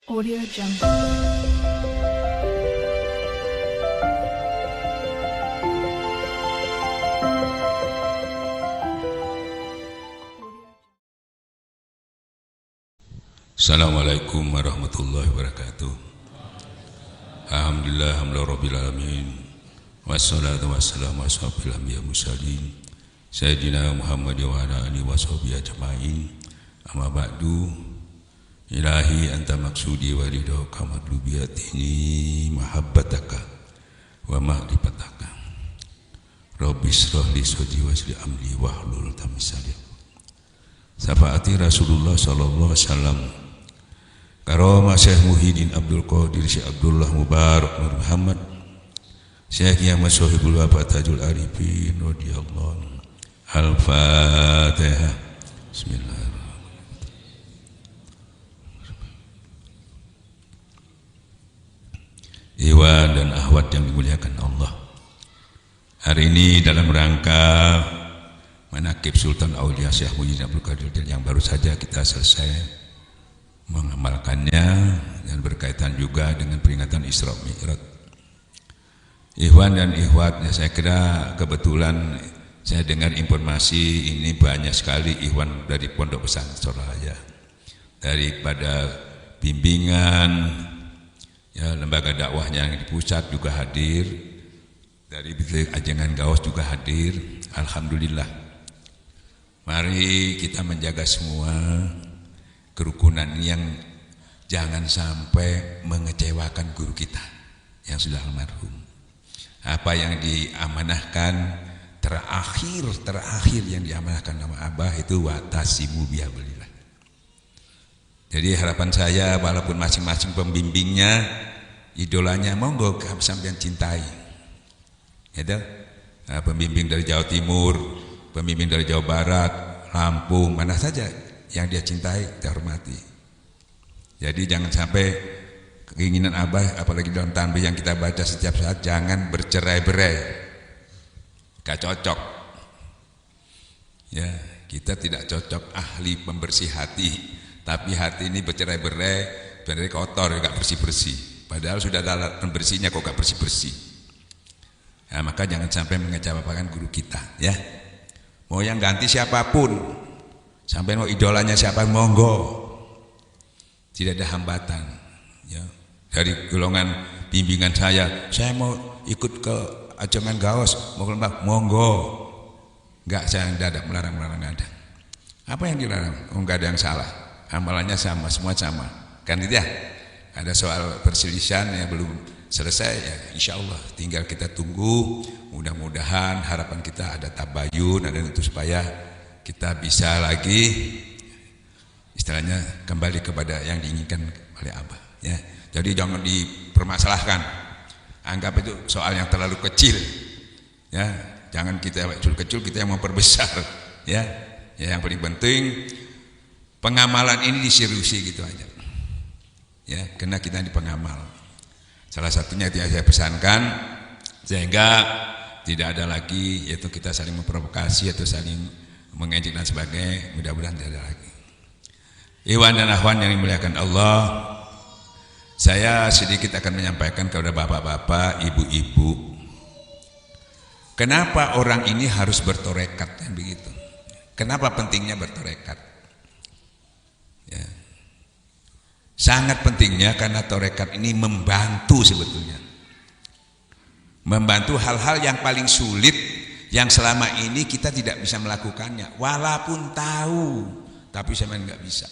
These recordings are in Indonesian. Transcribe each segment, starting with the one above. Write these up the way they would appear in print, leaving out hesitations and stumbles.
Audio Jungle. Assalamualaikum warahmatullahi wabarakatuh. Alhamdulillah rabbil alamin. Wassalatu wassalamu ala asyrofil anbiya'i wal mursalin sayyidina Muhammad wa ala alihi washabihi ajmain. Amma ba'du. Ilahi anta maksudi wa ridhaka madlubiyatini mahabbataka wa ma'rifataka. Rabbi shrah li sadri wa yassir li amri wahlul 'uqdatam min lisani. Syafaati Rasulullah sallallahu alaihi wasallam. Karomah Syekh Muhyiddin Abdul Qadir Syekh Abdullah Mubarak Nur Muhammad Syekh Ahmad Sohibul Wafat Tajul Arifin radhiyallahu anhu. Al-Fatihah. Bismillahirrahmanirrahim. Iwan dan akhwat yang dimuliakan Allah, hari ini dalam rangka manaqib Sultan Aulia Syekh Muhyiddin Abdul Qadir yang baru saja kita selesai mengamalkannya dan berkaitan juga dengan peringatan Isra Mi'raj. Ikhwan dan ikhwat, ya saya kira kebetulan saya dengar informasi ini banyak sekali ikhwan dari Pondok Pesantren Soraya, daripada bimbingan ya, lembaga dakwahnya yang di pusat juga hadir, dari Ajengan Gaos juga hadir. Alhamdulillah. Mari kita menjaga semua kerukunan yang jangan sampai mengecewakan guru kita yang sudah almarhum. Apa yang diamanahkan terakhir yang diamanahkan nama Abah itu watasimu bihablillah. Jadi harapan saya, walaupun masing-masing pembimbingnya, idolanya, monggo sampean cintai. Ya, pembimbing dari Jawa Timur, pembimbing dari Jawa Barat, Lampung, mana saja yang dia cintai, dia hormati. Jadi jangan sampai keinginan Abah, apalagi dalam tanbih yang kita baca setiap saat, jangan bercerai-berai. Gak cocok. Ya, kita tidak cocok ahli pembersih hati. Tapi hati ini bercerai-berai, berarti kotor, gak bersih-bersih. Padahal sudah ada alat pembersihnya kok gak bersih-bersih. Nah, maka jangan sampai mengecewakan guru kita, ya. Mau yang ganti siapapun, sampai mau idolanya siapa, monggo. Tidak ada hambatan, ya. Dari golongan bimbingan saya mau ikut ke Ajengan Gaos, mau lembah, monggo. Enggak, saya tidak ada melarang-melarang, ada. Apa yang dilarang? Oh, enggak ada yang salah. Amalannya sama, semua sama. Kan gitu ya? Ada soal perselisihan yang belum selesai, ya insya Allah tinggal kita tunggu. Mudah-mudahan harapan kita ada tabayun, ada itu supaya kita bisa lagi istilahnya kembali kepada yang diinginkan oleh Abah, ya. Jadi jangan dipermasalahkan, anggap itu soal yang terlalu kecil, ya. Jangan kita kecil kita yang memperbesar, ya. Ya, yang paling penting pengamalan ini diseriusi gitu aja, ya, karena kita di pengamal. Salah satunya itu yang saya pesankan, sehingga tidak ada lagi yaitu kita saling memprovokasi atau saling mengejek dan sebagainya. Mudah-mudahan tidak ada lagi. Iwan dan akhwan yang dimuliakan Allah, saya sedikit akan menyampaikan kepada bapak-bapak, ibu-ibu, kenapa orang ini harus bertorekat, kan begitu? Kenapa pentingnya bertorekat? Ya. Sangat pentingnya karena torekat ini membantu sebetulnya. Membantu hal-hal yang paling sulit yang selama ini kita tidak bisa melakukannya. Walaupun tahu, tapi saya nggak bisa.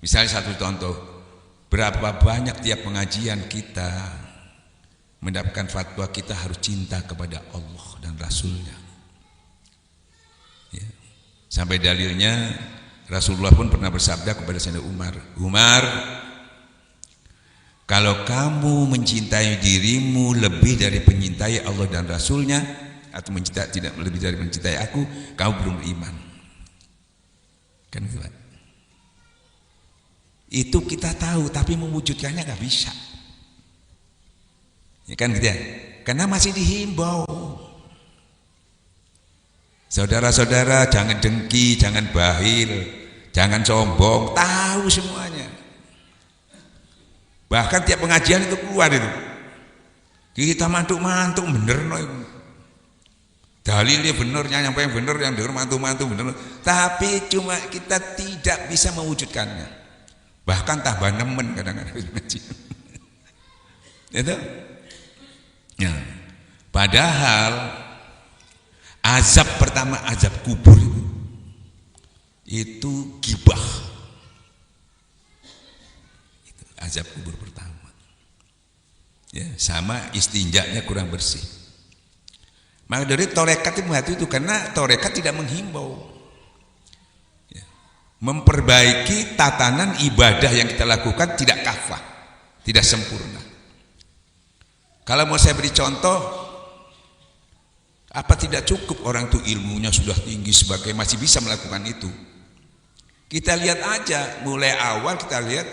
Misalnya satu contoh, berapa banyak tiap pengajian kita mendapatkan fatwa kita harus cinta kepada Allah dan Rasulnya. Ya. Sampai dalilnya Rasulullah pun pernah bersabda kepada Sayyidina Umar, kalau kamu mencintai dirimu lebih dari mencintai Allah dan Rasulnya, atau mencintai tidak lebih dari mencintai aku, kamu belum beriman. Kan gitu, Pak? Itu kita tahu, tapi mewujudkannya nggak bisa. Ya kan gitu ya? Karena masih dihimbau. Saudara-saudara, jangan dengki, jangan bahil, jangan sombong, tahu semuanya. Bahkan tiap pengajian itu keluar itu. Kita mantuk-mantuk bener no. Dalilnya bener, yang bener, yang denger mantu-mantu bener. Tapi cuma kita tidak bisa mewujudkannya. Bahkan tambah nemen kadang-kadang ngaji. Itu. Ya. Padahal azab pertama, azab kubur itu gibah. Itu azab kubur pertama. Ya, sama istinjaknya kurang bersih. Maka dari torekat itu karena torekat tidak menghimbau, ya, memperbaiki tatanan ibadah yang kita lakukan tidak kafah, tidak sempurna. Kalau mau saya beri contoh, apa tidak cukup orang itu ilmunya sudah tinggi sebagai masih bisa melakukan itu? Kita lihat aja, mulai awal kita lihat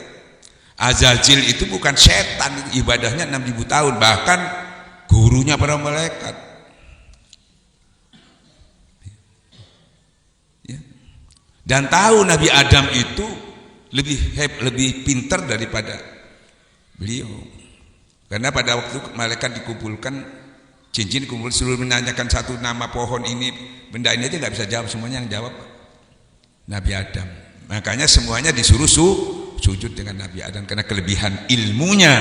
Azazil itu bukan setan, ibadahnya 6.000 tahun, bahkan gurunya para malaikat. Ya. Dan tahu Nabi Adam itu lebih pintar daripada beliau. Karena pada waktu malaikat dikumpulkan, cincin dikumpul, seluruh menanyakan satu nama pohon ini, benda ini aja nggak bisa jawab, semuanya yang jawab Nabi Adam. Makanya semuanya disuruh sujud dengan Nabi Adam karena kelebihan ilmunya.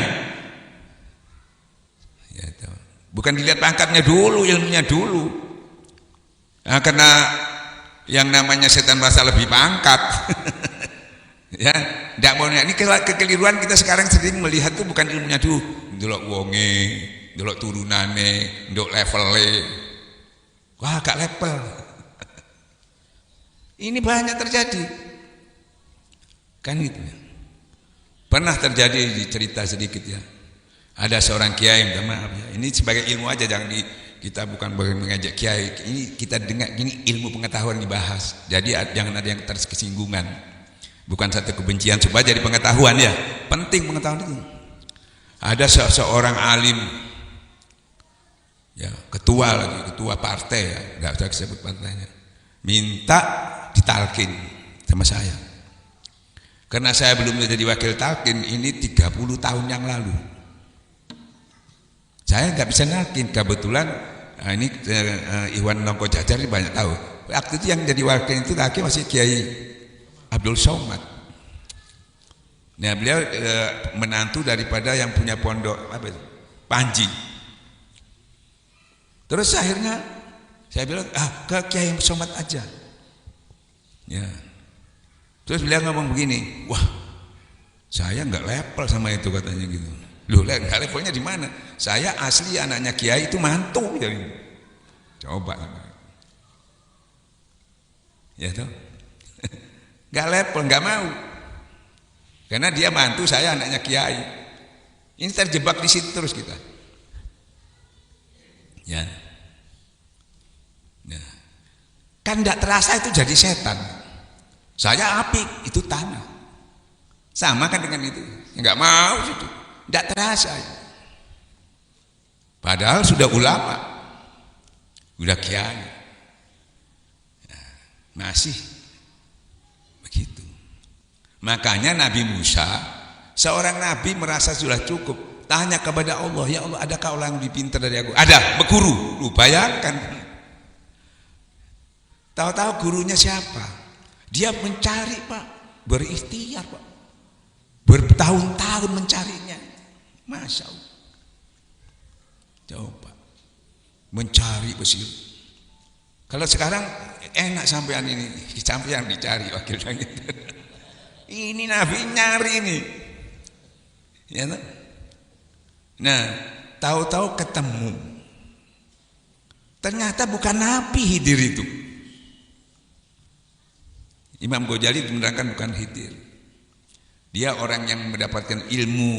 Ya, bukan dilihat pangkatnya dulu, ilmunya dulu. Nah, karena yang namanya setan merasa lebih pangkat. Ya, tidak mau ini kekeliruan kita sekarang sering melihat tuh bukan ilmunya dulu, ndelok wonge, ndelok turunane, ndelok levele. Wah, gak level. Ini banyak terjadi. Kan gitu ya. Pernah terjadi di cerita sedikit ya. Ada seorang kiai, minta maaf ya. Ini sebagai ilmu aja, jangan kita bukan mengajak kiai. Ini kita dengar ini ilmu pengetahuan dibahas. Jadi jangan ada yang tersinggungan. Bukan satu kebencian, supaya jadi pengetahuan ya. Penting pengetahuan itu. Ada seorang alim, ya ketua lagi, ketua partai ya, nggak usah disebut partainya. Minta ditalkin sama saya. Karena saya belum menjadi wakil talkin ini 30 tahun yang lalu. Saya nggak bisa nalkin, kebetulan ini Iwan Nongko Jajar ini banyak tahu. Waktu itu yang jadi wakil itu talkin masih Kiai Abdul Somad. Nah, beliau menantu daripada yang punya pondok apa itu? Panji. Terus akhirnya saya bilang, ke Kiai Somad aja. Ya. Terus beliau ngomong begini, wah, saya nggak level sama itu katanya gitu. Loh, nggak levelnya di mana? Saya asli anaknya Kiai itu mantu. Jadi, coba, ya toh, nggak level, nggak mau, karena dia mantu, saya anaknya Kiai. Ini terjebak di situ terus kita. Ya, nah, kan nggak terasa itu jadi setan. Saya api, itu tanah. Sama kan dengan itu. Enggak mau itu. Enggak terasa. Padahal sudah ulama. Sudah kiai. Nah, masih begitu. Makanya Nabi Musa, seorang nabi merasa sudah cukup. Tanya kepada Allah, ya Allah, adakah orang lebih pintar dari aku? Ada, berguru. Lu bayangkan. Tahu-tahu gurunya siapa? Dia mencari, Pak, berikhtiar, Pak, bertahun-tahun mencarinya. Masya Allah. Coba mencari besi. Kalau sekarang enak sampean ini, sampean dicari wakilnya. Ini Nabi nyari ini. Ya, nah, tahu-tahu ketemu. Ternyata bukan Nabi Khidir itu. Imam Ghazali menerangkan bukan Khidir. Dia orang yang mendapatkan ilmu,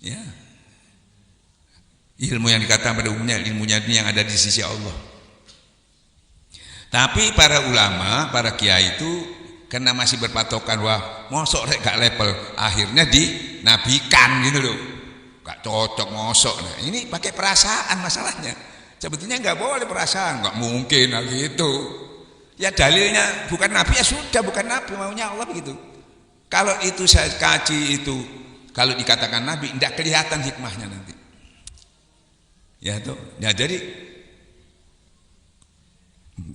ya, ilmu yang dikatakan pada umumnya ilmunya yang ada di sisi Allah. Tapi para ulama, para kiai itu karena masih berpatokan wah mosok rek gak level, akhirnya dinabikan gitu loh. Gak cocok mosok. Nah, ini pakai perasaan masalahnya. Sebetulnya nggak boleh perasaan, nggak mungkin hal itu. Ya dalilnya bukan Nabi, ya sudah bukan Nabi, maunya Allah begitu. Kalau itu saya kaji itu kalau dikatakan nabi tidak kelihatan hikmahnya nanti. Ya tuh. Ya jadi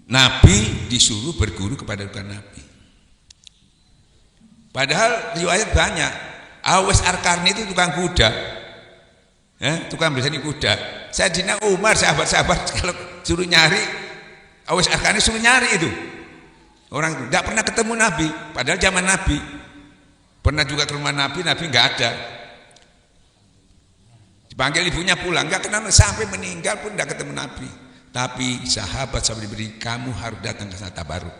nabi disuruh berguru kepada bukan nabi. Padahal riwayat banyak. Awais Ar-Qarni itu tukang kuda. Ya, tukang bersani kuda. Sayyidina Umar sahabat-sahabat kalau suruh nyari Awais Ar-Qarni suruh nyari itu. Orang tidak pernah ketemu nabi, padahal zaman nabi. Pernah juga ke rumah nabi, nabi nggak ada. Dipanggil ibunya pulang, nggak kenal sampai meninggal pun nggak ketemu nabi. Tapi sahabat diberi, kamu harus datang ke sana tabaruk.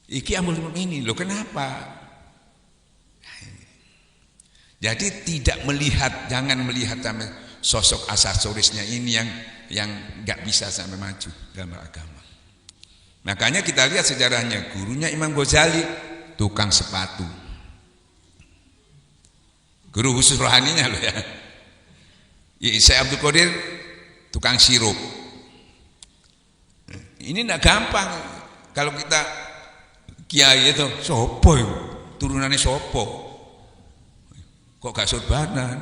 Iki amul ini loh, kenapa? Jadi tidak melihat, jangan melihat sampai sosok asesorisnya ini yang nggak bisa sampai maju dalam agama. Makanya kita lihat sejarahnya, gurunya Imam Ghazali tukang sepatu, guru khusus rohaninya loh ya. Syekh Abdul Qadir tukang sirup. Ini tidak gampang kalau kita kiai itu sopo turunannya sopo. Kok gak sorbanan?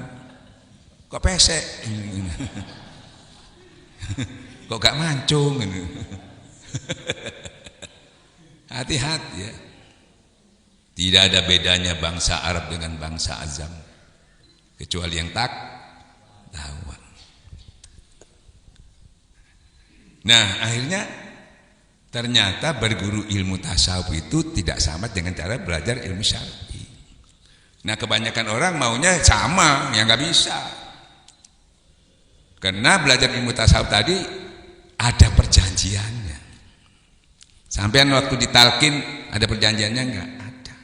Kok pesek? Kok gak mancung? Hati-hati ya. Tidak ada bedanya bangsa Arab dengan bangsa Azam, kecuali yang tahu. Nah akhirnya ternyata berguru ilmu tasawuf itu tidak sama dengan cara belajar ilmu syar'i. Nah kebanyakan orang maunya sama, yang nggak bisa. Karena belajar ilmu tasawuf tadi ada perjanjiannya. Sampean waktu ditalkin ada perjanjiannya nggak? Ada.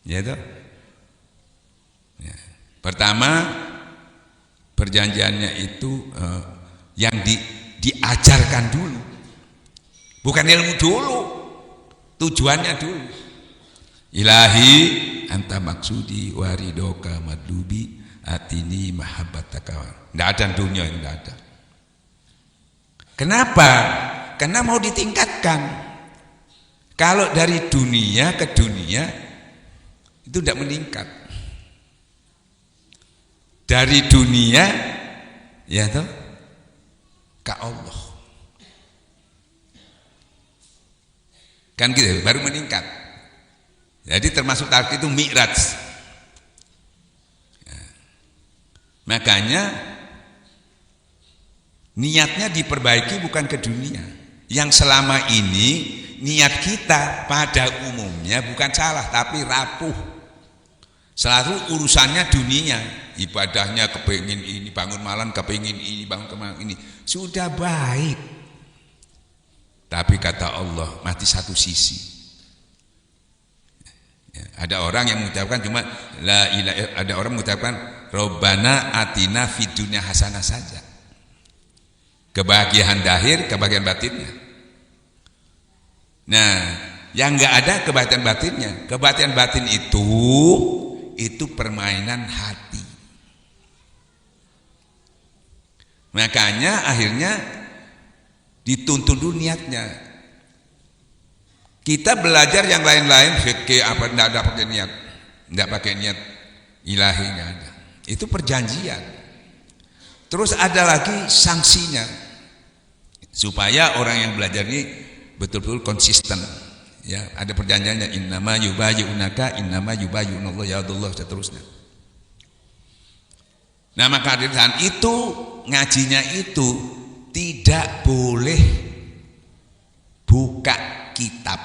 Ya toh? Ya. Pertama perjanjiannya itu yang diajarkan dulu, bukan ilmu dulu, tujuannya dulu. Ilahi anta maksudi waridoka madubi atini mahabbataka. Tidak ada dunia, tidak ada. Kenapa? Karena mau ditingkatkan. Kalau dari dunia ke dunia itu tidak meningkat. Dari dunia ya toh ke Allah. Kan gitu baru meningkat. Jadi termasuk tarikh itu mi'raj. Ya. Makanya niatnya diperbaiki bukan ke dunia. Yang selama ini niat kita pada umumnya bukan salah tapi rapuh. Selalu urusannya dunia, ibadahnya kepingin ini, bangun malam kepingin ini, bangun kemarin ini. Sudah baik. Tapi kata Allah mati satu sisi. Ya, ada orang yang mengucapkan cuma la ilaha, ada orang mengucapkan Rabbana atina fid dunya hasanah saja. Kebahagiaan zahir, kebahagiaan batinnya. Nah, yang enggak ada kebahagiaan batinnya. Kebahagiaan batin itu permainan hati. Makanya akhirnya dituntun dulu niatnya. Kita belajar yang lain-lain fikih apa enggak ada pakai niat. Enggak pakai niat ilahi, enggak ada. Itu perjanjian. Terus ada lagi sanksinya. Supaya orang yang belajar ini betul-betul konsisten. Ya, ada perjanjiannya innama yubayyunaka innama yubayyunallahu ya Allah seterusnya. Nah, maka hadirin itu ngajinya itu tidak boleh buka kitab.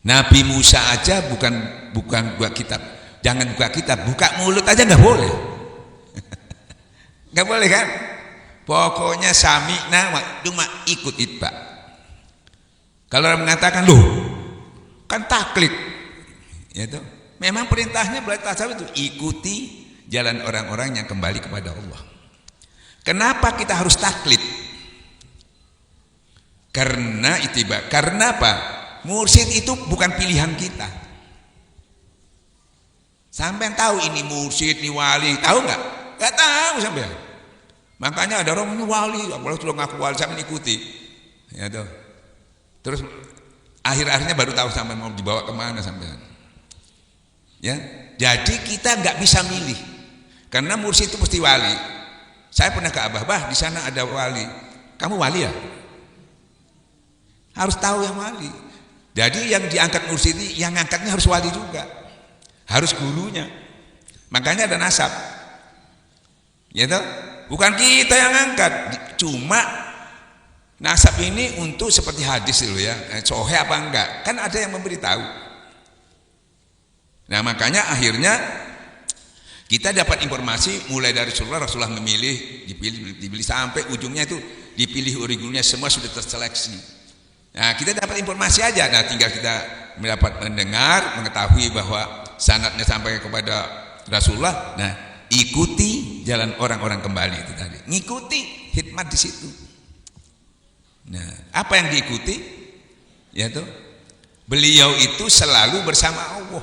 Nabi Musa aja bukan buka kitab. Jangan buka kitab, buka mulut aja nggak boleh. Nggak boleh kan? Pokoknya sami'na cuma ikut itba. Kalau orang mengatakan loh, kan taklid, ya toh. Memang perintahnya belajar tasawuf itu ikuti jalan orang-orang yang kembali kepada Allah. Kenapa kita harus taklid? Karena ittiba. Karena apa? Mursyid itu bukan pilihan kita. Sampai tahu ini mursyid, ini wali, tahu nggak? Nggak tahu sampai. Makanya ada orang ini wali, apalagi sudah ngaku wali, saya mengikuti. Ya toh. Terus Akhir-akhirnya baru tahu sampai mau dibawa kemana sampean. Ya, jadi kita nggak bisa milih, karena mursyid itu mesti wali. Saya pernah ke Abah, di sana ada wali. Kamu wali ya? Harus tahu yang wali. Jadi yang diangkat mursyid ini, yang angkatnya harus wali juga, harus gurunya. Makanya ada nasab, ya toh? Bukan kita yang angkat, cuma nasab ini untuk seperti hadis dulu ya, sohe apa enggak, kan ada yang memberitahu. Nah makanya akhirnya kita dapat informasi mulai dari Rasulullah memilih, dipilih sampai ujungnya itu dipilih gurunya semua sudah terseleksi. Nah kita dapat informasi aja, nah tinggal kita mendapat mendengar, mengetahui bahwa sanadnya sampai kepada Rasulullah. Nah ikuti jalan orang-orang kembali itu tadi, ngikuti hikmat di situ. Nah, apa yang diikuti? Ya tuh, beliau itu selalu bersama Allah.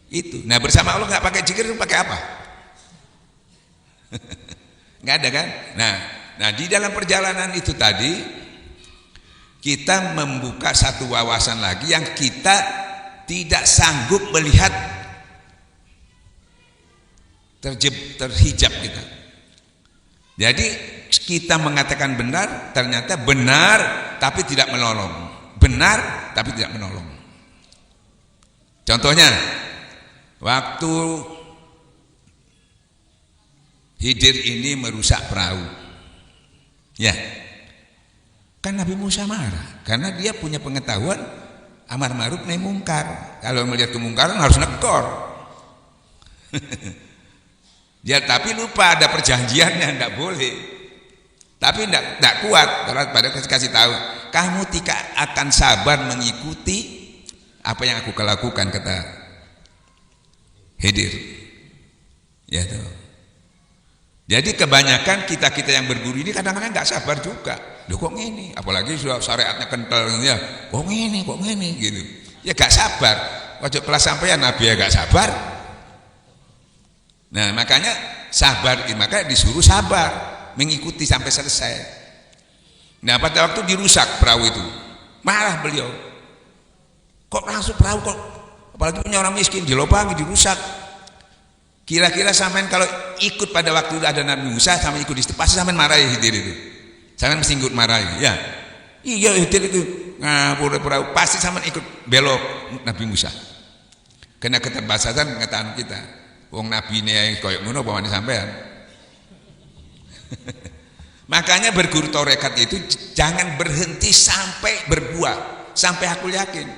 Itu. Nah, bersama Allah nggak pakai zikir, pakai apa? Nggak ada kan? Nah, di dalam perjalanan itu tadi kita membuka satu wawasan lagi yang kita tidak sanggup melihat terhijab kita. Jadi kita mengatakan benar, ternyata benar tapi tidak menolong. Benar tapi tidak menolong. Contohnya, waktu Khidir ini merusak perahu. Ya. Kan Nabi Musa marah karena dia punya pengetahuan amar ma'ruf nahi mungkar. Kalau melihat kemungkaran harus negor. Dia tapi lupa ada perjanjiannya, enggak boleh. Tapi enggak kuat, pada kasih tahu, kamu tidak akan sabar mengikuti apa yang aku lakukan, kata Khidir. Ya tuh. Jadi kebanyakan kita yang berguru ini kadang-kadang enggak sabar juga. Loh kok ngini? Apalagi sudah syariatnya kental ya. Kok ngini gitu. Ya enggak sabar. Waktu kelas sampean Nabi ya enggak sabar. Nah makanya sabar, makanya disuruh sabar mengikuti sampai selesai. Nah pada waktu dirusak perahu itu marah beliau, kok langsung perahu kok, apalagi punya orang miskin dilobangi, dirusak. Kira-kira sampean kalau ikut pada waktu ada Nabi Musa sampean ikut di situ pasti sampean marahi Khidir itu, sampean mesti ikut marahi ya. Iya Khidir itu ngapur perahu pasti sampean ikut belok Nabi Musa, karena keterbatasan pengetahuan kita. Wong Nabi ini koyok ngono bawane sampean. Makanya berguru tarekat itu jangan berhenti sampai berbuah, sampai aku yakin.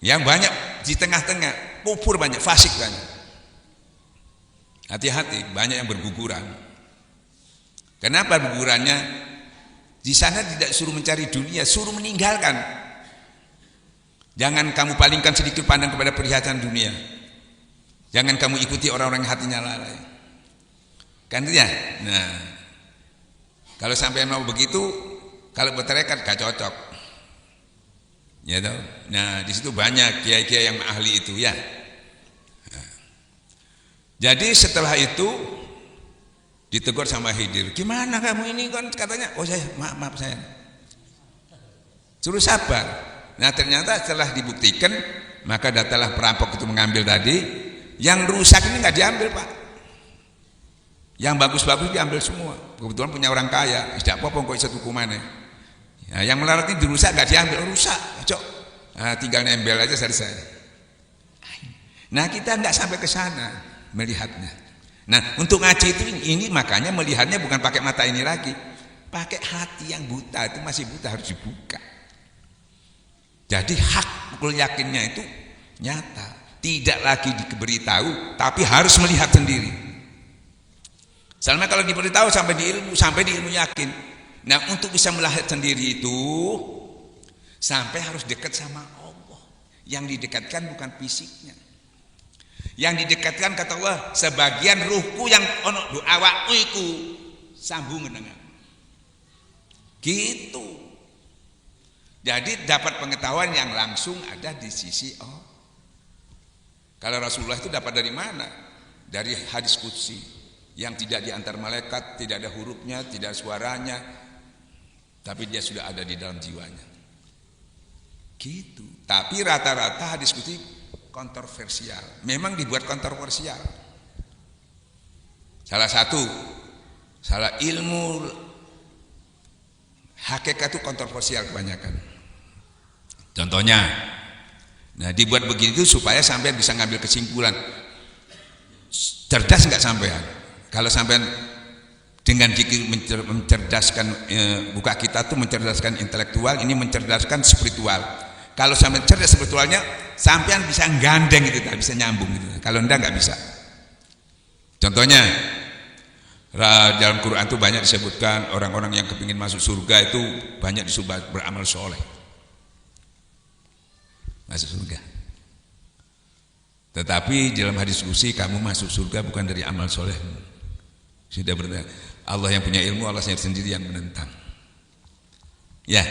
Yang banyak di tengah-tengah kufur banyak, fasik banyak. Hati-hati, banyak yang berguguran. Kenapa bergugurannya? Di sana tidak suruh mencari dunia, suruh meninggalkan. Jangan kamu palingkan sedikit pandang kepada perhiasan dunia. Jangan kamu ikuti orang-orang yang hatinya lalai. Kan itu ya? Nah, kalau sampai mau begitu, kalau bertarekat gak cocok. Ya toh? Nah, di situ banyak kiai-kiai yang ahli itu ya. Nah. Jadi setelah itu ditegur sama Khidir. Gimana kamu ini kan katanya, oh saya maaf saya. Suruh sabar. Nah, ternyata setelah dibuktikan, maka datanglah perampok itu mengambil tadi. Yang rusak ini nggak diambil Pak, yang bagus-bagus diambil semua. Kebetulan punya orang kaya, tidak apa-apa kok satu kumane. Ya, yang melarat ini dirusak nggak diambil, rusak, cok. Nah, tinggal nembel aja selesai. Nah kita nggak sampai ke sana melihatnya. Nah untuk ngaji itu ini makanya melihatnya bukan pakai mata ini lagi, pakai hati yang buta itu masih buta, harus dibuka. Jadi hak yakinnya itu nyata. Tidak lagi diberitahu, tapi harus melihat sendiri. Soalnya kalau diberitahu sampai di ilmu yakin. Nah untuk bisa melihat sendiri itu sampai harus dekat sama Allah. Yang didekatkan bukan fisiknya. Yang didekatkan kata Allah, sebagian ruhku yang ono do awakmu iku sambung dengan. Gitu. Jadi dapat pengetahuan yang langsung ada di sisi Allah. Kalau Rasulullah itu dapat dari mana? Dari hadis qudsi yang tidak diantar malaikat, tidak ada hurufnya, tidak ada suaranya, tapi dia sudah ada di dalam jiwanya. Gitu. Tapi rata-rata hadis qudsi kontroversial. Memang dibuat kontroversial. Salah ilmu hakikat itu kontroversial kebanyakan. Contohnya, nah dibuat begini itu supaya sampean bisa ngambil kesimpulan. Cerdas nggak sampean? Kalau sampean dengan zikir mencerdaskan buka kita tuh mencerdaskan intelektual, ini mencerdaskan spiritual. Kalau sampean cerdas spiritualnya, sampean bisa gandeng gitu, bisa nyambung gitu. Kalau enggak nggak bisa. Contohnya dalam Quran itu banyak disebutkan orang-orang yang kepingin masuk surga itu banyak disuruh beramal soleh masuk surga. Tetapi dalam hadis qudsi kamu masuk surga bukan dari amal soleh. Sudah bertanya Allah yang punya ilmu, Allah sendiri yang menentang. Ya,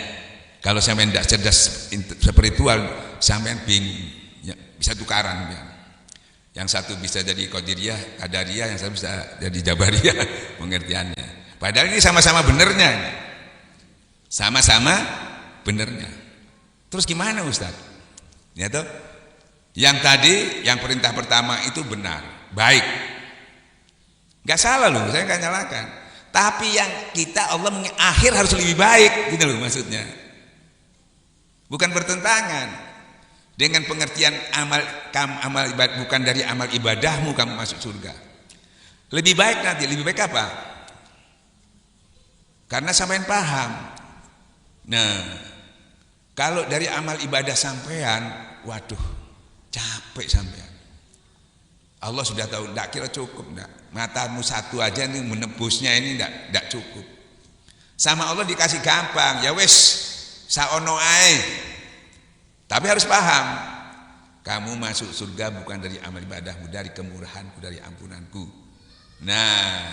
kalau sampean tidak cerdas spiritual, sampean bingung, ya, bisa tukaran. Ya. Yang satu bisa jadi Qadiriyah, Qadariyah, yang satu bisa jadi Jabariyah pengertiannya. Padahal ini sama-sama benernya. Sama-sama benernya. Terus gimana Ustaz? Ya toh? Yang tadi, yang perintah pertama itu benar, baik. Gak salah loh, saya gak nyalakan. Tapi yang kita Allah akhir harus lebih baik, gitu loh maksudnya. Bukan bertentangan. Dengan pengertian amal ibadah, bukan dari amal ibadahmu kamu masuk surga. Lebih baik nanti, lebih baik apa? Karena sampean paham. Nah, kalau dari amal ibadah sampean, waduh, capek sampean. Allah sudah tahu, enggak kira cukup, enggak. Matamu satu aja nih menebusnya ini enggak cukup. Sama Allah dikasih gampang, ya wes, saono ae. Tapi harus paham, kamu masuk surga bukan dari amal ibadahmu, dari kemurahanku, dari ampunanku. Nah,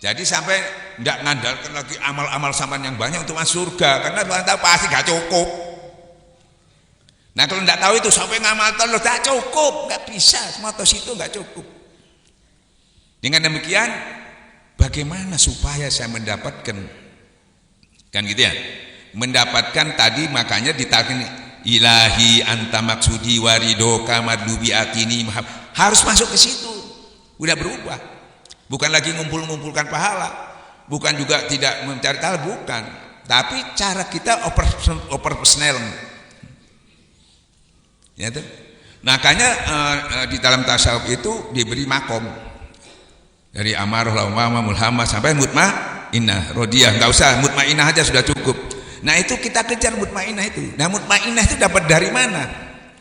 jadi sampai tidak ngandalkan lagi amal-amal sampean yang banyak untuk masuk surga, karena Tuhan tahu pasti gak cukup. Nah kalau tidak tahu itu sampai ngamal terus gak cukup, gak bisa, semua tos itu gak cukup. Dengan demikian, bagaimana supaya saya mendapatkan, kan gitu ya, mendapatkan tadi makanya ditakini. Ilahi anta maksudi waridoka madlubi atini harus masuk ke situ. Udah berubah. Bukan lagi ngumpulkan pahala, bukan juga tidak mencari taala, bukan. Tapi cara kita personal. Ya tuh. Makanya di dalam tasawuf itu diberi makom. Dari amarah, lawamah, mulhamah sampai mutmainnah, rodiyah, enggak usah mutmainnah aja sudah cukup. Nah itu kita kejar mutmainnah itu. Nah mutmainnah itu dapat dari mana?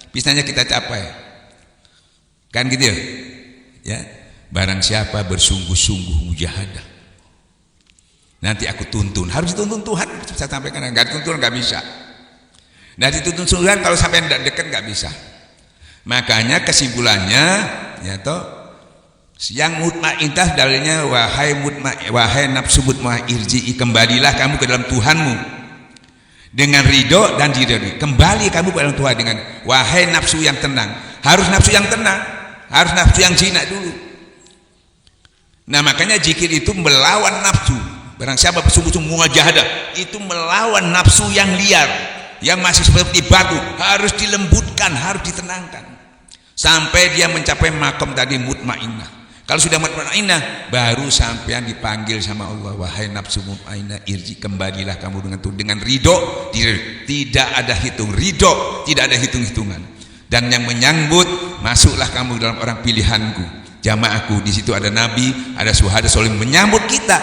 Bisanya kita capai. Kan gitu ya? Ya. Barang siapa bersungguh-sungguh mujahadah, nanti aku tuntun. Harus dituntun Tuhan. Saya sampaikan, enggak dituntun enggak bisa. Nah dituntun Tuhan kalau sampai enggak dekat enggak bisa. Makanya kesimpulannya, ya toh, yang mutmainnah dalilnya wahai nafsu mutmainnah irji'i, kembalilah kamu ke dalam Tuhanmu. Dengan ridho dan diridhoi, kembali kamu kepada Tuhan dengan wahai nafsu yang tenang. Harus nafsu yang tenang, harus nafsu yang jinak dulu. Nah makanya zikir itu melawan nafsu. Barang siapa bersungguh-sungguh mujahadah, itu melawan nafsu yang liar, yang masih seperti batu, harus dilembutkan, harus ditenangkan sampai dia mencapai makom tadi mutmainnah. Kalau sudah mutmainnah, baru sampean dipanggil sama Allah, wahai nafsu mutmainnah irji, kembalilah kamu dengan ridho. Tidak ada hitung ridho, tidak ada hitung-hitungan. Dan yang menyambut, masuklah kamu dalam orang pilihanku, jamaahku. Di situ ada nabi, ada syuhada soleh menyambut kita.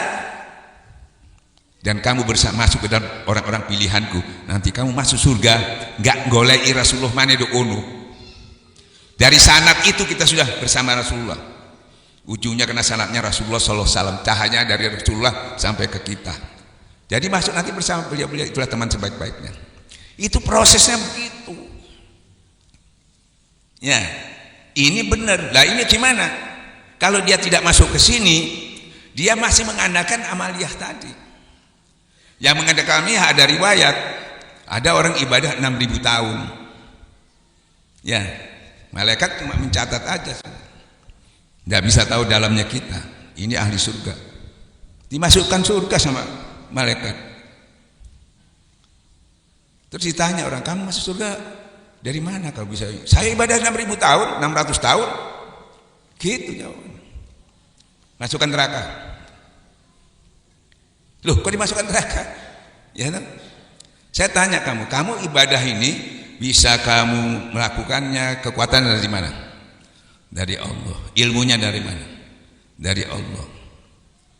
Dan kamu masuk ke dalam orang-orang pilihanku. Nanti kamu masuk surga, enggak golei Rasulullah mana do ono. Dari sanad itu kita sudah bersama Rasulullah. Ujungnya kena sanadnya Rasulullah sallallahu alaihi wasallam, cahaya dari Rasulullah sampai ke kita. Jadi masuk nanti bersama beliau-beliau, itulah teman sebaik-baiknya. Itu prosesnya begitu. Ya, ini benar. Lah ini gimana? Kalau dia tidak masuk ke sini, dia masih mengandalkan amaliyah tadi. Yang mengandalkan amaliyah ada riwayat, ada orang ibadah 6.000 tahun. Ya, malaikat cuma mencatat aja. Tidak bisa tahu dalamnya kita. Ini ahli surga. Dimasukkan surga sama malaikat. Terus ditanya orang, kamu masuk surga dari mana kalau bisa? Saya ibadah 6.000 tahun, 600 tahun. Gitu jawabannya. Masukkan neraka. Loh, kok dimasukkan neraka? Ya, no? Saya tanya kamu ibadah ini bisa kamu melakukannya kekuatan dari mana? Dari Allah. Ilmunya dari mana? Dari Allah.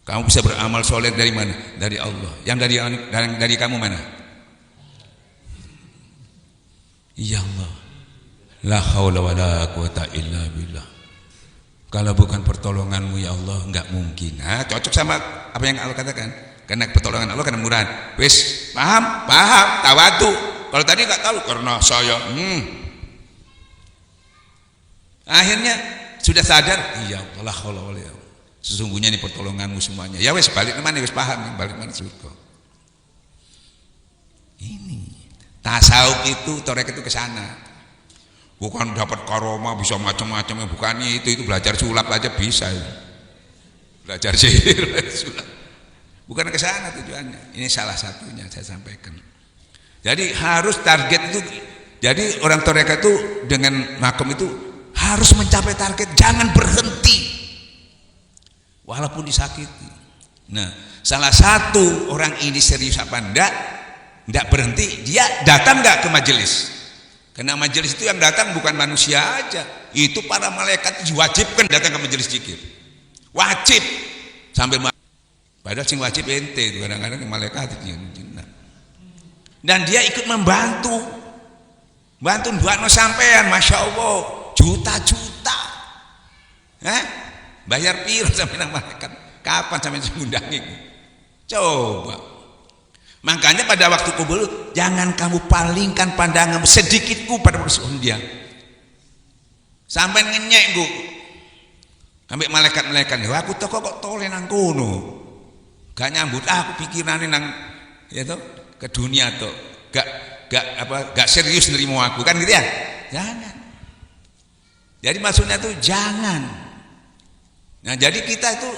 Kamu bisa beramal soleh dari mana? Dari Allah. Yang dari kamu mana? Ya Allah. La haula wala quwata illa billah. Kalau bukan pertolonganmu ya Allah, enggak mungkin. Nah, cocok sama apa yang Allah katakan. Karena pertolongan Allah karena murah. Wis, paham, tawadu. Kalau tadi enggak tahu karena saya. Akhirnya sudah sadar, iya Allah, sesungguhnya ini pertolonganmu semuanya. Ya wis, balik mana wis paham, balik mana surga. Ini tasawuf itu, tarekat itu ke sana. Bukan dapat karomah bisa macam-macam, bukan itu belajar sulap aja bisa. Belajar sihir, sulap. Bukan ke sana tujuannya. Ini salah satunya saya sampaikan. Jadi harus target itu. Jadi orang tarekat itu dengan makom itu harus mencapai target, jangan berhenti. Walaupun disakiti. Nah, salah satu orang ini serius apa enggak berhenti, dia datang enggak ke majelis. Karena majelis itu yang datang bukan manusia aja, itu para malaikat diwajibkan datang ke majelis zikir. Wajib sambil padahal sing wajib ente itu kadang-kadang malaikat itu. Dan dia ikut membantu duakno sampean, masya Allah, juta-juta. Bayar piro sampai nang malaikat? Kapan sampai ngundangi? Coba. Makanya pada waktu kubur jangan kamu palingkan pandangan sedikitku pada persoalan dia. Sampai ngenyek ku. Ambek malaikat-malaikat, "Wah, aku kok tole nang kono." Gak nyambut aku pikirane nang ya toh ke dunia toh. Gak serius nerimo aku kan gitu ya. Jangan. Jadi maksudnya tuh jangan. Nah, jadi kita itu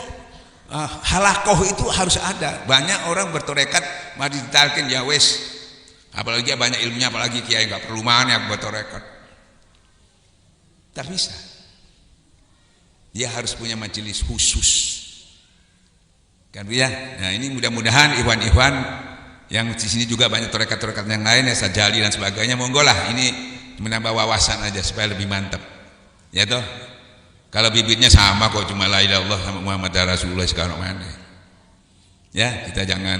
halakoh itu harus ada. Banyak orang bertorekat mari ditalkin ya wes, apalagi banyak ilmunya, apalagi kiai nggak perlu mana bertorekat. Tak bisa. Dia harus punya majelis khusus, kan ya. Nah ini mudah-mudahan ikhwan-ikhwan yang di sini juga banyak torekat-torekat yang lain ya, sajali dan sebagainya, monggo lah ini menambah wawasan aja supaya lebih mantap, ya toh. Kalau bibitnya sama kok, cuma la ilaha illallah sama Muhammad Rasulullah sekarang mana. Ya, kita jangan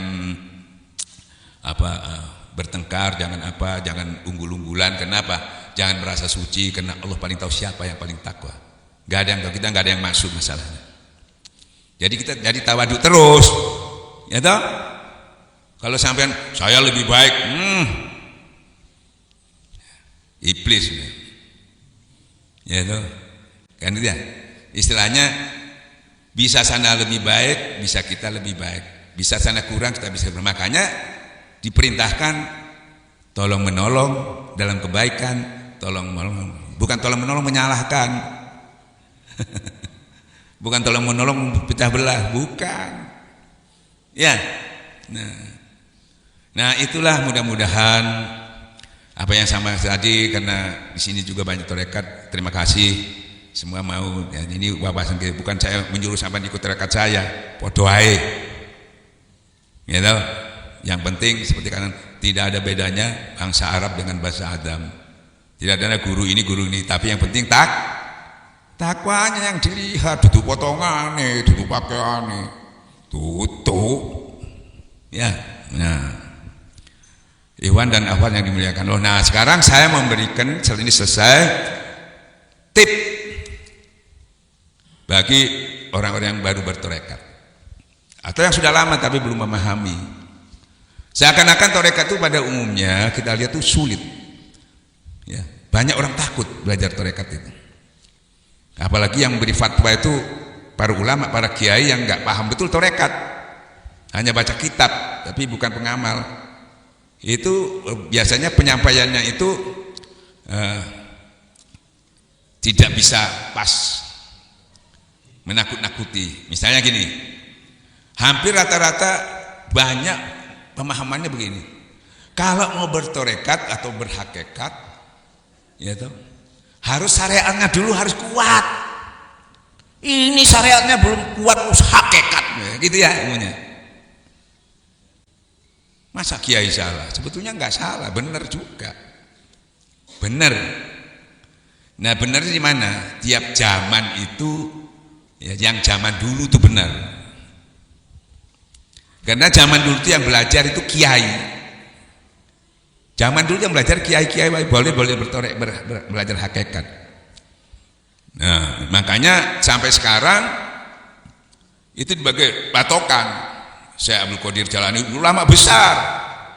bertengkar, jangan unggul-unggulan. Kenapa? Jangan merasa suci karena Allah paling tahu siapa yang paling takwa. Kita nggak ada yang masuk masalahnya. Jadi kita jadi tawadu terus. Ya toh? Kalau sampean saya lebih baik, iblis. Ya toh? Kan itu ya, istilahnya bisa sana lebih baik, bisa kita lebih baik, bisa sana kurang, kita bisa makanya diperintahkan tolong menolong dalam kebaikan, tolong menolong, bukan tolong menolong menyalahkan, bukan tolong menolong pecah belah, bukan, ya. Nah itulah mudah-mudahan apa yang sama tadi, karena di sini juga banyak tarekat. Terima kasih. Semua mau ya, ini wawasan kita, bukan saya menyuruh sampai ikut rekat saya, podo ae. Ya tahu. Yang penting seperti kanan, tidak ada bedanya bangsa Arab dengan bahasa Adam. Tidak ada guru ini, tapi yang penting takwanya yang dilihat, duduk potongane, duduk pakaiane, tutup. Ya. Nah. Ikhwan dan akhwat yang dimuliakan Allah. Nah, sekarang saya memberikan setelah ini selesai tip bagi orang-orang yang baru bertorekat atau yang sudah lama tapi belum memahami. Seakan-akan torekat itu pada umumnya kita lihat itu sulit, ya, banyak orang takut belajar torekat itu, apalagi yang beri fatwa itu para ulama, para kiai yang nggak paham betul torekat, hanya baca kitab tapi bukan pengamal. Itu biasanya penyampaiannya itu tidak bisa pas, menakut-nakuti. Misalnya gini, hampir rata-rata banyak pemahamannya begini, Kalau mau bertorekat atau berhakikat, ya toh, harus syariatnya dulu harus kuat. Ini syariatnya belum kuat, harus hakikat, gitu ya ilmunya. Masa kiai salah? Sebetulnya nggak salah, benar juga, benar. Nah benar di mana? Tiap zaman itu, ya, yang zaman dulu itu benar. Karena zaman dulu itu yang belajar itu kiai. Zaman dulu yang belajar kiai-kiai boleh belajar hakikat. Nah, makanya sampai sekarang itu sebagai patokan. Syekh Abdul Qadir Jalani ulama besar,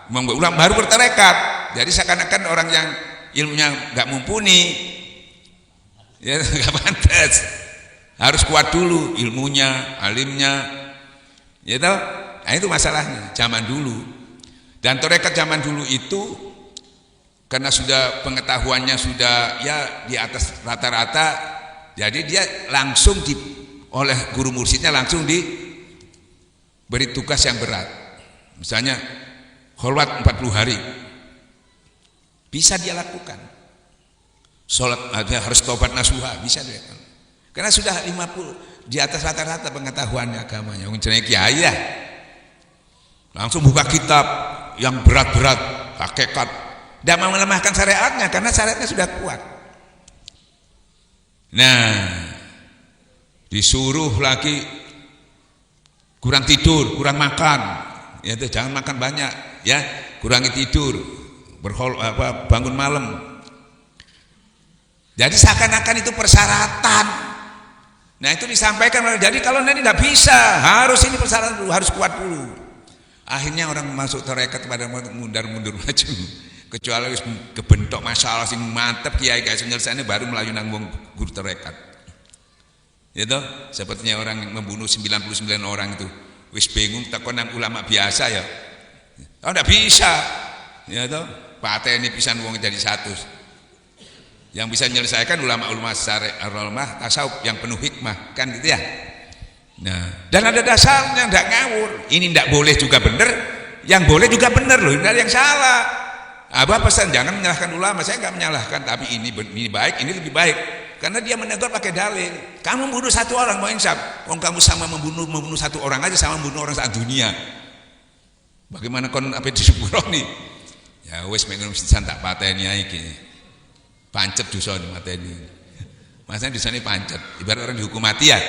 ulama baru bertarekat. Jadi seakan-akan orang yang ilmunya nggak mumpuni, ya nggak pantas. Harus kuat dulu ilmunya, alimnya, ya tahu. Nah, itu masalahnya zaman dulu. Dan tarekat zaman dulu itu karena sudah pengetahuannya sudah ya di atas rata-rata, jadi dia langsung oleh guru mursyidnya langsung diberi tugas yang berat. Misalnya kholwat 40 hari bisa dia lakukan. Sholat harus taubat nasuha bisa dia. Karena sudah 50 di atas rata-rata pengetahuannya agamanya. Misalnya kiai ya, langsung buka kitab yang berat-berat hakikat. Tidak mau melemahkan syariatnya karena syariatnya sudah kuat. Nah, disuruh lagi kurang tidur, kurang makan, ya itu jangan makan banyak, ya kurangi tidur, bangun malam. Jadi seakan-akan itu persyaratan. Nah itu disampaikan. Jadi kalau nanti tidak bisa, harus ini persyaratan dulu, harus kuat dulu. Akhirnya orang masuk tarekat pada mundur maju. Kecuali kebentok masalah sing mantep kiai gak nyelesainya baru melayu nanggung guru tarekat. Itu sepertinya orang yang membunuh 99 orang itu wis bingung takon nang ulama biasa ya. Oh enggak bisa. Ya toh, pateni pisan wong jadi 100. Yang bisa menyelesaikan ulama-ulama syariat, ulama tasawuf yang penuh hikmah, kan gitu ya. Nah, dan ada dasarnya, enggak ngawur. Ini enggak boleh juga benar, yang boleh juga benar loh, enggak ada yang salah. Abah pesan jangan menyalahkan ulama, saya enggak menyalahkan, tapi ini baik, ini lebih baik. Karena dia menegur pakai dalil. Kamu membunuh 1 orang mau insaf. Wong kamu sama membunuh 1 orang aja sama membunuh orang saat dunia. Bagaimana kon apa disepuro nih? Ya wis mengen pisan tak pateni ae iki. Pancet dosa mateni. Masanya dosa ini pancet. Ibarat orang dihukum mati ya.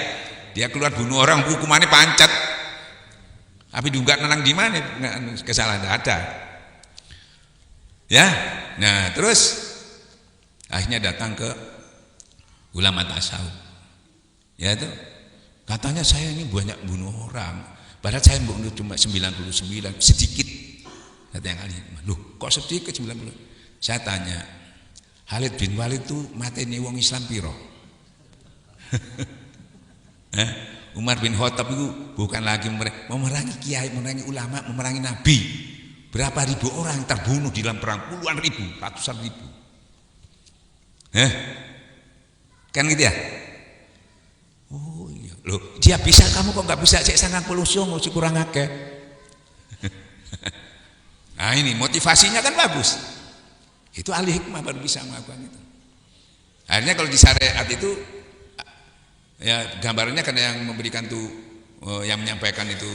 Dia keluar bunuh orang hukumannya pancet. Tapi diungkap nenang di mana? Kesalahan tidak ada. Ya. Nah, terus akhirnya datang ke ulama tasawuf. Ya itu. Katanya saya ini banyak bunuh orang. Padahal saya bunuh cuma 99, sedikit. Kata yang ahli. Loh, kok sedikit 90? Saya tanya, Khalid bin Walid itu mateni wong Islam piro? Umar bin Khattab itu bukan lagi memerangi kiai, memerangi ulama, memerangi nabi. Berapa ribu orang terbunuh di dalam perang, puluhan ribu, ratusan ribu. Kan gitu ya? Oh iya. Loh, dia bisa, kamu kok nggak bisa? Cek 90 songo, kurang akeh. Nah ini motivasinya kan bagus. Itu ahli hikmah baru bisa melakukan itu. Akhirnya kalau di syariat itu ya gambarannya karena yang memberikan tuh yang menyampaikan itu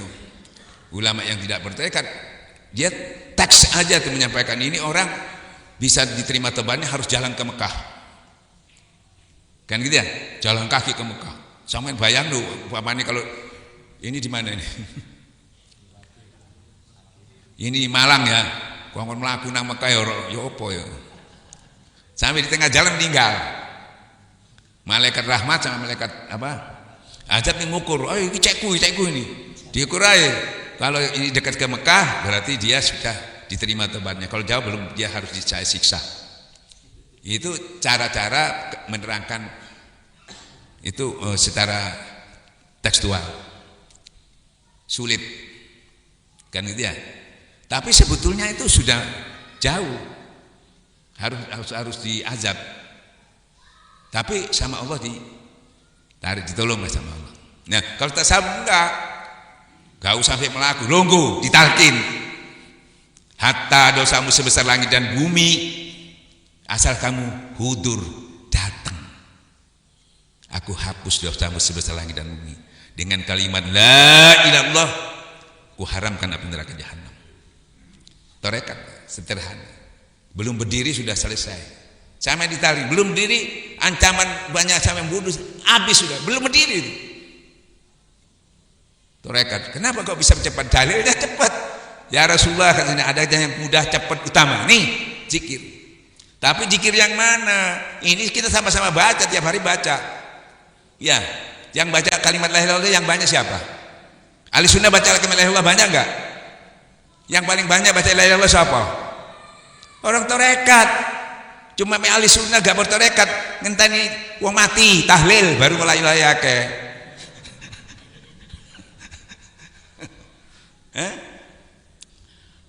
ulama yang tidak bertekad, dia teks aja tuh menyampaikan ini orang bisa diterima tebannya harus jalan ke Mekah. Kan gitu ya? Jalan kaki ke Mekah. Sampeyan bayang loh, umpamanya kalau ini di mana ini? Ini Malang ya. Kuangkon melaku nang Mekah ya apa ya. Sampai di tengah jalan meninggal. Malaikat rahmat sama malaikat apa? Ajab ngukur. Oh ini cekku ini. Diukur aja. Kalau ini dekat ke Mekah berarti dia sudah diterima tobatnya. Kalau jauh belum, dia harus disiksa. Itu cara-cara menerangkan itu secara tekstual. Sulit. Kan gitu ya. Tapi sebetulnya itu sudah jauh, harus diazab. Tapi sama Allah ditolong sama Allah. Nah kalau tasawuf enggak usah sampai melaku, longgo, ditalkin. Hatta dosamu sebesar langit dan bumi, asal kamu hudur datang, aku hapus dosamu sebesar langit dan bumi. Dengan kalimat la ilallah, aku haramkan api neraka jahanam. Tarekat sederhana. Belum berdiri sudah selesai. Sampai ditarik, belum berdiri ancaman banyak sampai bunuh, habis sudah. Belum berdiri itu. Tarekat. Kenapa kok bisa cepat? Dalilnya cepat. Ya Rasulullah katanya ada yang mudah cepat utama. Nih, zikir. Tapi zikir yang mana? Ini kita sama-sama baca, tiap hari baca. Ya, yang baca kalimat la ilaha illallah yang banyak siapa? Ahli sunnah baca kalimat la ilaha illallah banyak enggak? Yang paling banyak baca la ilaha illallah siapa? Orang tarekat. Cuma ahli sunnah gak bertarekat, ngenteni wong mati tahlil baru la ilaha illallah.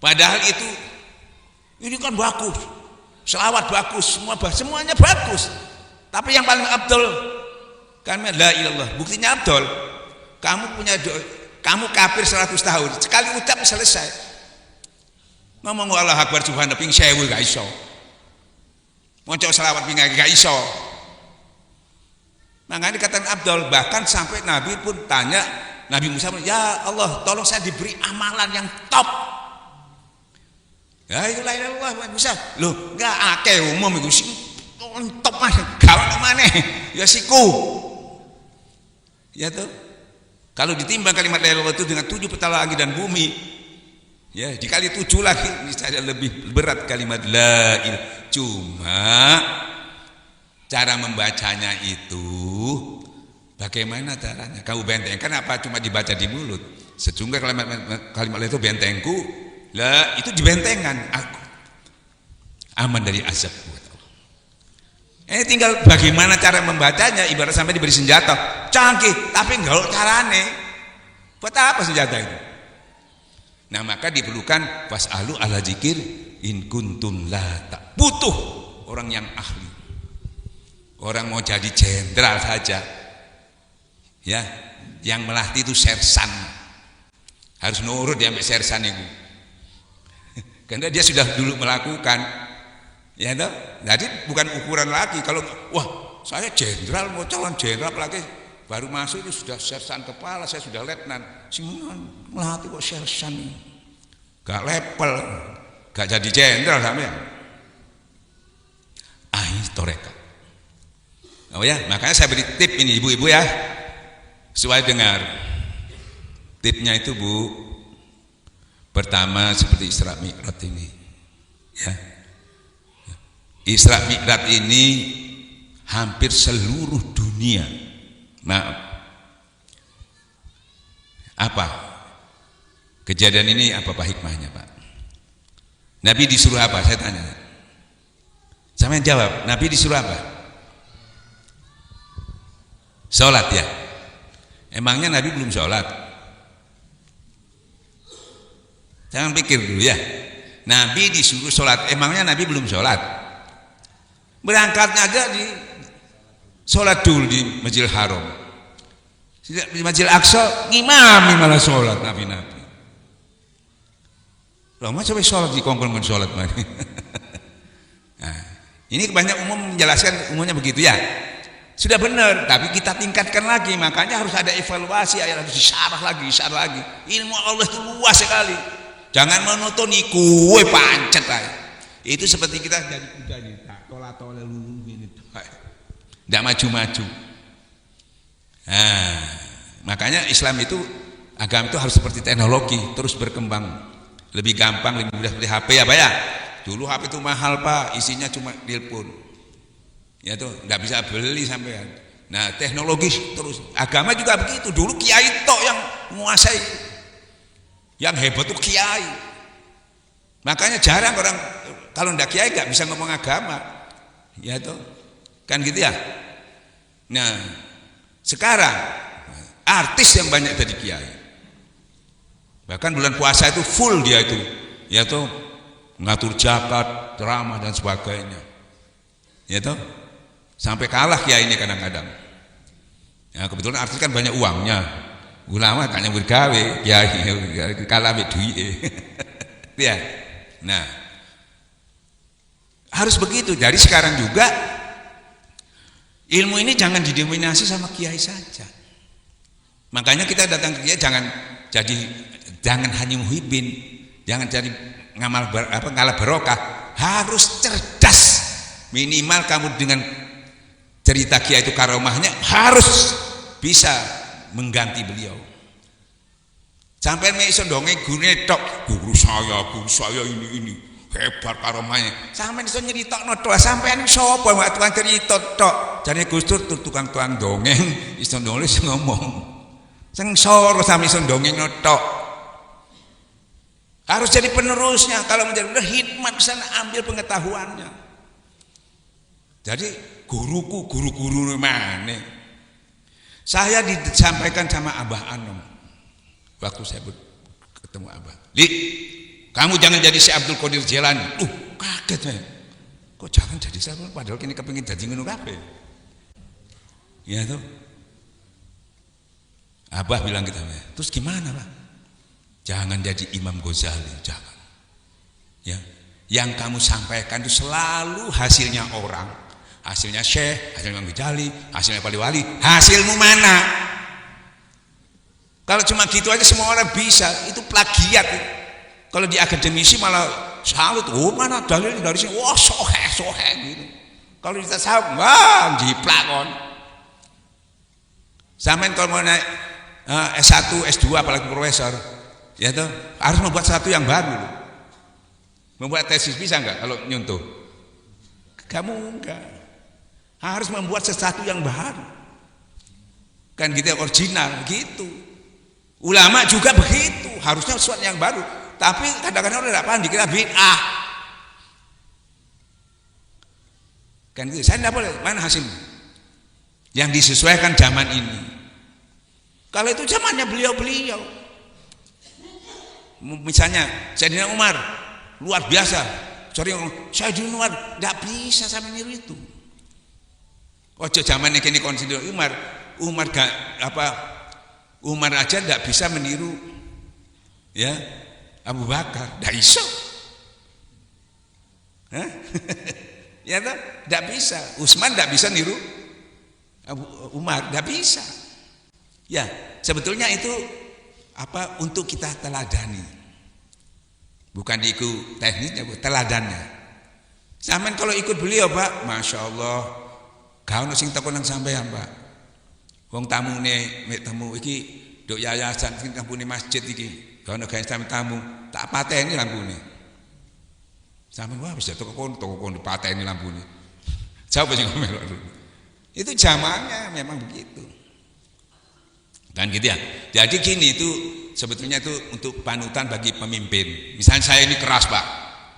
Padahal itu ini kan bagus, selawat bagus, semuanya bagus. Tapi yang paling abdul kan la ilallah. Buktinya abdul. Kamu kafir 100 tahun, sekali ucap selesai. Ngomong Allah Akbar subhanallah ping 1000 gak iso. Maca selawat ping gak iso. Makanya dikatakan abdul, bahkan sampai Nabi pun tanya Nabi Musa, ya Allah tolong saya diberi amalan yang top. Ya itu la ilaha illallah bisa. Loh, enggak akeh umum iku sing top mah gawane maneh. Ya siku. Ya tuh. Kalau ditimbang kalimat la ilaha illallah itu dengan 7 peta langit dan bumi, ya dikali 7 lagi misalnya lebih berat kalimat la ilaha. Cuma cara membacanya itu bagaimana caranya? Kau bentengkan apa cuma dibaca di mulut? Sesungguhnya kalimat itu bentengku. Lah itu dibentengkan aku aman dari azab buat Allah. Ini tinggal bagaimana cara membacanya, ibarat sampai diberi senjata canggih tapi enggak carane. Buat apa senjata itu? Nah maka diperlukan fasalu ala zikir in kuntum la tak. Butuh orang yang ahli. Orang mau jadi jenderal saja, ya, yang melatih itu sersan, harus nurut dia sampai sersan itu. Karena dia sudah dulu melakukan, ya toh. Jadi bukan ukuran lagi. Kalau wah saya jenderal mau calon jenderal lagi baru masuk itu sudah sersan kepala, saya sudah letnan. Sing melatih kok sersan ini, gak level, gak jadi jenderal sampean. Ini tarekat. Oh ya, makanya saya beri tip ini ibu-ibu ya, supaya dengar. Tipnya itu Bu. Pertama seperti Isra Mi'raj ini, ya. Isra Mi'raj ini hampir seluruh dunia. Maaf. Apa? Kejadian ini apa hikmahnya Pak? Nabi disuruh apa? Saya tanya. Sama yang jawab. Nabi disuruh apa? Sholat ya. Emangnya Nabi belum sholat? Jangan pikir dulu ya. Nabi disuruh sholat, emangnya Nabi belum sholat? Berangkatnya aja di sholat dulu di Masjidil Haram. Di Masjidil Aqsa ngimami malah sholat Nabi. Loh masa sampai sholat di kongkong sholat mari. Nah, ini banyak umum menjelaskan umumnya begitu ya. Sudah benar, tapi kita tingkatkan lagi. Makanya harus ada evaluasi, harus disyarah lagi. Ilmu Allah itu luas sekali. Jangan menonton kue pancet aja. Itu seperti kita jadi kuda nih, tola-tola lulu ini, tidak maju-maju. Nah, makanya Islam itu, agama itu harus seperti teknologi, terus berkembang, lebih gampang, lebih mudah seperti HP ya Pak ya. Dulu HP itu mahal Pak, isinya cuma telepon. Ya tuh, nggak bisa beli sampean. Nah, teknologi terus, agama juga begitu. Dulu kiai tok yang menguasai. Yang hebat itu kiai. Makanya jarang orang kalau ndak kiai nggak bisa ngomong agama. Ya toh. Kan gitu ya. Nah, sekarang artis yang banyak jadi kiai. Bahkan bulan puasa itu full dia itu. Ya toh, ngatur zakat, ceramah dan sebagainya. Ya toh. Sampai kalah kiai ini kadang-kadang. Ya, kebetulan artis kan banyak uangnya. Ulama kayaknya bergawe, ya kalah duit. Ya. Nah, harus begitu. Dari sekarang juga ilmu ini jangan didominasi sama kiai saja. Makanya kita datang ke kiai jangan hanya muhibin, jangan jadi ngalah barokah, harus cerdas. Minimal kamu dengan cerita kiai itu karomahnya harus bisa mengganti beliau. Sampai iso dongeng guru saya ini hebat karomahnya. Sampai iso nyeritokno tok, sampean sapa wae tukang cerita tok. Jane Gus Dur tukang dongeng iso nulis ngomong. Sengsara sampe iso dongeng tok. Harus jadi penerusnya. Kalau menjadi hikmat di sana ambil pengetahuannya. Jadi guru-guru mana? Saya disampaikan sama Abah Anom waktu saya ketemu Abah. Lik, kamu jangan jadi si Abdul Qadir Jailani. Kaget saya. Kok jangan jadi saya? Padahal kini kepingin jadi ngono kabeh. Ya tuh. Abah bilang gitu. Terus gimana, Pak? Jangan jadi Imam Ghazali, jangan. Ya, yang kamu sampaikan itu selalu hasilnya orang, hasilnya Syekh, hasilnya Imam Ghazali, hasilnya wali-wali. Hasilmu mana? Kalau cuma gitu aja semua orang bisa, itu plagiat. Kalau di akademisi malah salut, mana dalil dari sini, wah soheh gitu. Kalau kita sahab, wah jiplak kon. Sampai kalau mau naik S1, S2 apalagi profesor, ya tuh harus membuat sesuatu yang baru. Membuat tesis bisa enggak kalau nyuntuh? Kamu enggak. Harus membuat sesuatu yang baru. Kan kita original gitu. Ulama juga begitu, harusnya sesuatu yang baru. Tapi kadang-kadang orang tidak paham dikira bid'ah. Kan gitu. Saya tidak boleh. Mana hasilnya? Yang disesuaikan zaman ini. Kalau itu zamannya beliau-beliau. Misalnya Sayyidina Umar luar biasa. Sayyidina Umar tidak bisa sama niru itu. Ojo zamannya kini konsider Umar gak Umar aja tidak bisa meniru ya Abu Bakar, tidak bisa. Ya kan? Tidak bisa. Utsman tidak bisa niru Umar, tidak bisa. Ya, sebetulnya itu untuk kita teladani. Bukan ikut teknisnya, teladannya. Sampean kalau ikut beliau, Pak, Masya Allah, kau sing takon nang sampean, Pak. Wong tamune mek tamu iki nduk yayasan sing kampune masjid iki. Kau gawe tamu, tak pateni lampune. Sampeyan wah bisa toko kon pateni lampune. Coba sing ngomel. Itu zamannya memang begitu. Kan gitu ya. Jadi gini itu sebetulnya itu untuk panutan bagi pemimpin. Misalnya saya ini keras, Pak.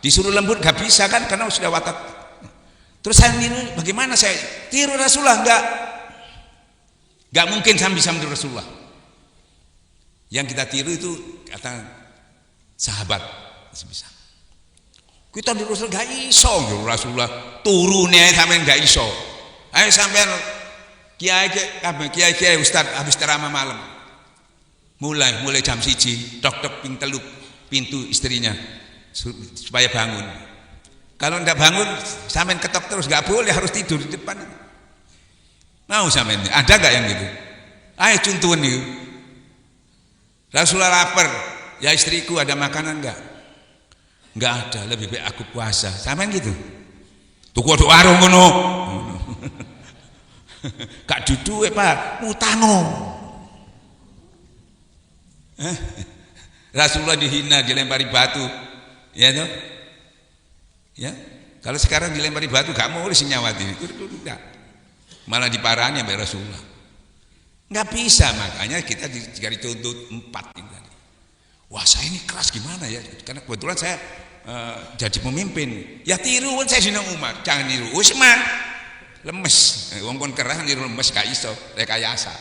Disuruh lembut gak bisa kan karena sudah watak. Terus saya ini bagaimana saya tiru Rasulullah Gak mungkin saya bisa meniru Rasulullah. Yang kita tiru itu kata sahabat bisa. Kita niru Rasulullah gak iso, Rasulullah turunnya sampean gak iso. Ayo sampean kiai ustaz habis ceramah malam. Mulai jam 1 tok pintu istrinya supaya bangun. Kalau tidak bangun sampean ketok terus gak boleh, harus tidur di depan. Mau sampean ada gak yang gitu? Ayo contohin itu. Rasulullah lapar, ya istriku ada makanan enggak? Enggak ada, lebih baik aku puasa. Sampean gitu. Tuku ada warung ngono. Gak dudu Pak, mutango. Rasulullah dihina, dilempari batu. Ya toh? Ya. Kalau sekarang dilempari batu gak mau sing nyawati. Enggak. Malah diparahannya oleh Rasulullah. Nggak bisa, makanya kita dituntut 4 ini. Wah saya ini keras gimana ya? Karena kebetulan saya jadi pemimpin. Ya tiru saya Sayyidina Umar, jangan niru Utsman. Lemes, wong kon keras niru lemes gak iso, rekayasa.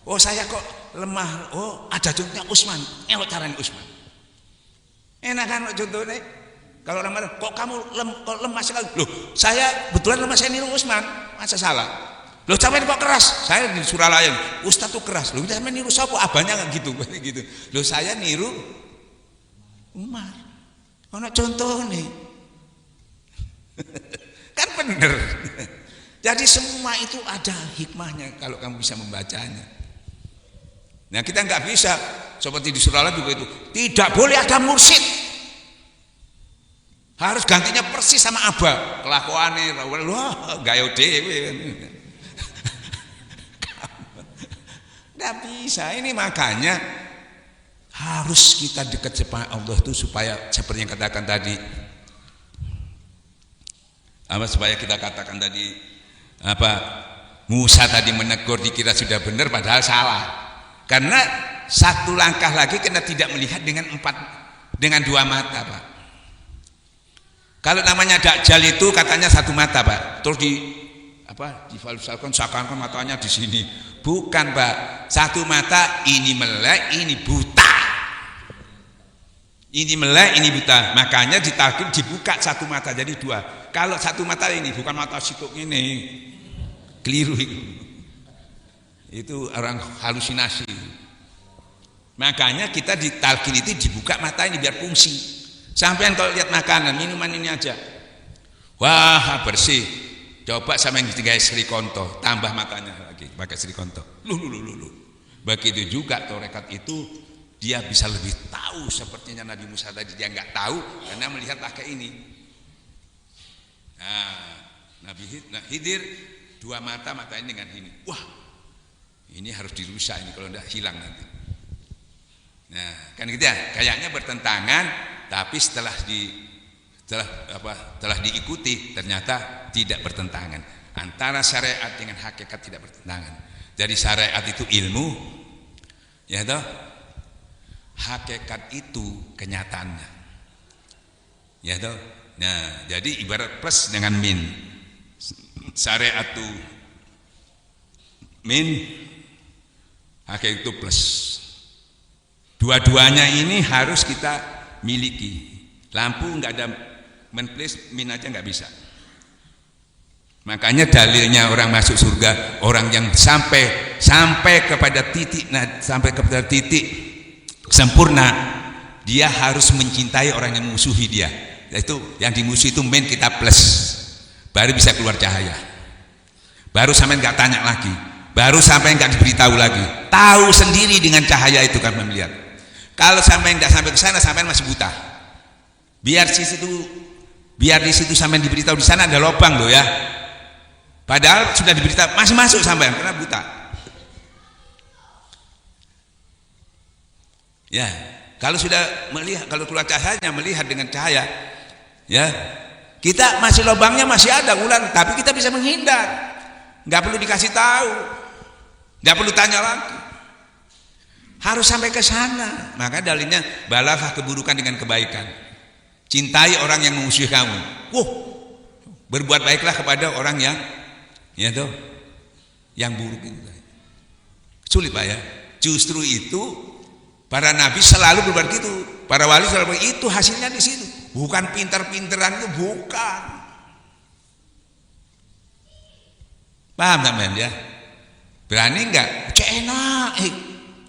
Oh saya kok lemah. Oh ada contohnya Utsman. Elok caranya Utsman. Enak kan contohnya? Kalau orang marah, kok kamu lemah sekali? Loh, saya kebetulan lemah, saya niru Utsman. Masa salah? Loh sampean kok keras? Saya di Suralaya, Ustaz tuh keras. Loh sampean niru sapa? Abahnya enggak gitu, gitu. Loh saya niru Umar. Ono contoh nih. Kan bener. Jadi semua itu ada hikmahnya kalau kamu bisa membacanya. Nah kita nggak bisa seperti di surah juga itu. Tidak boleh ada mursyid. Harus gantinya persis sama Aba. Kelakuannya, wah gayo dewe. Nggak bisa. Ini makanya harus kita dekat sama Allah itu supaya seperti yang katakan tadi. Supaya kita katakan tadi. Musa tadi menegur dikira sudah benar padahal salah karena satu langkah lagi karena tidak melihat dengan dua mata Pak. Kalau namanya Dajjal itu katanya satu mata Pak, terus divalsalkan seakan-akan matanya di sini, bukan Pak, satu mata ini melek ini buta, ini melek ini buta, makanya ditakdir dibuka satu mata jadi dua. Kalau satu mata ini bukan mata sikuk ini, keliru itu orang halusinasi. Makanya kita di talqin itu dibuka mata ini biar fungsi. Sampai kalau lihat makanan minuman ini aja, wah bersih. Coba sama yang ditinggal Srikonto, tambah matanya lagi pakai Srikonto. Lu. Begitu juga torekat itu dia bisa lebih tahu sepertinya Nabi Musa tadi dia nggak tahu karena melihat pakai ini. Nabi Khidir dua mata ini dengan ini. Wah, ini harus dirusak ini kalau tidak hilang nanti. Nah, kan gitu ya. Kayaknya bertentangan, tapi setelah diikuti ternyata tidak bertentangan. Antara syariat dengan hakikat tidak bertentangan. Jadi syariat itu ilmu, ya toh. Hakikat itu kenyataannya, ya toh. Nah, jadi ibarat plus dengan min. Syariatu min, hakikat itu plus. Dua-duanya ini harus kita miliki. Lampu nggak ada men plus, min aja nggak bisa. Makanya dalilnya orang masuk surga, orang yang sampai kepada titik sempurna, dia harus mencintai orang yang memusuhi dia. Itu yang dimusuhi itu min kita plus, baru bisa keluar cahaya, baru sampai nggak tanya lagi, baru sampai nggak diberitahu lagi, tahu sendiri dengan cahaya itu kan melihat. Kalau sampai nggak sampai ke sana, sampai masih buta. Biar di situ sampai diberitahu di sana ada lubang loh ya, padahal sudah diberitahu masih masuk sampai karena buta. Ya, kalau sudah melihat, kalau keluar cahayanya melihat dengan cahaya. Ya, kita masih lubangnya masih ada ular, tapi kita bisa menghindar, nggak perlu dikasih tahu, nggak perlu tanya lagi, harus sampai ke sana. Maka dalilnya balaslah keburukan dengan kebaikan, cintai orang yang memusuhi kamu, berbuat baiklah kepada orang yang yang buruk itu. Sulit Pak ya, justru itu para nabi selalu berbuat gitu, para wali selalu itu hasilnya di situ. Bukan pinter-pinteran itu, bukan. Paham teman ya? Berani enggak? Cek enak,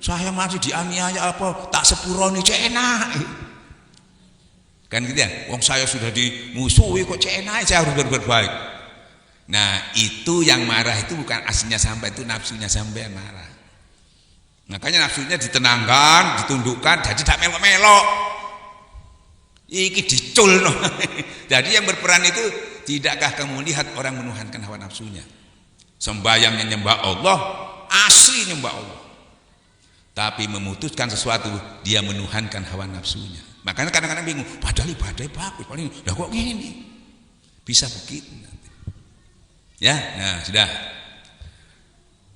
saya masih dianiaya apa? Tak sepuroni cek enak. Kan gitu ya? Wong saya sudah dimusuhi kok cek enak, saya harus berbuat baik. Nah itu yang marah itu bukan aslinya sampai, itu nafsunya sampai yang marah. Makanya nafsunya ditenangkan, ditundukkan, jadi tak melok-melok. Iki dicul no. Jadi yang berperan itu, tidakkah kamu lihat orang menuhankan hawa nafsunya? Sembayangnya nyembah Allah, asli nyembah Allah, tapi memutuskan sesuatu, dia menuhankan hawa nafsunya. Makanya kadang-kadang bingung, padahal ibadah bagus, paling lah kok gini, bisa begitu nanti. Ya, nah sudah.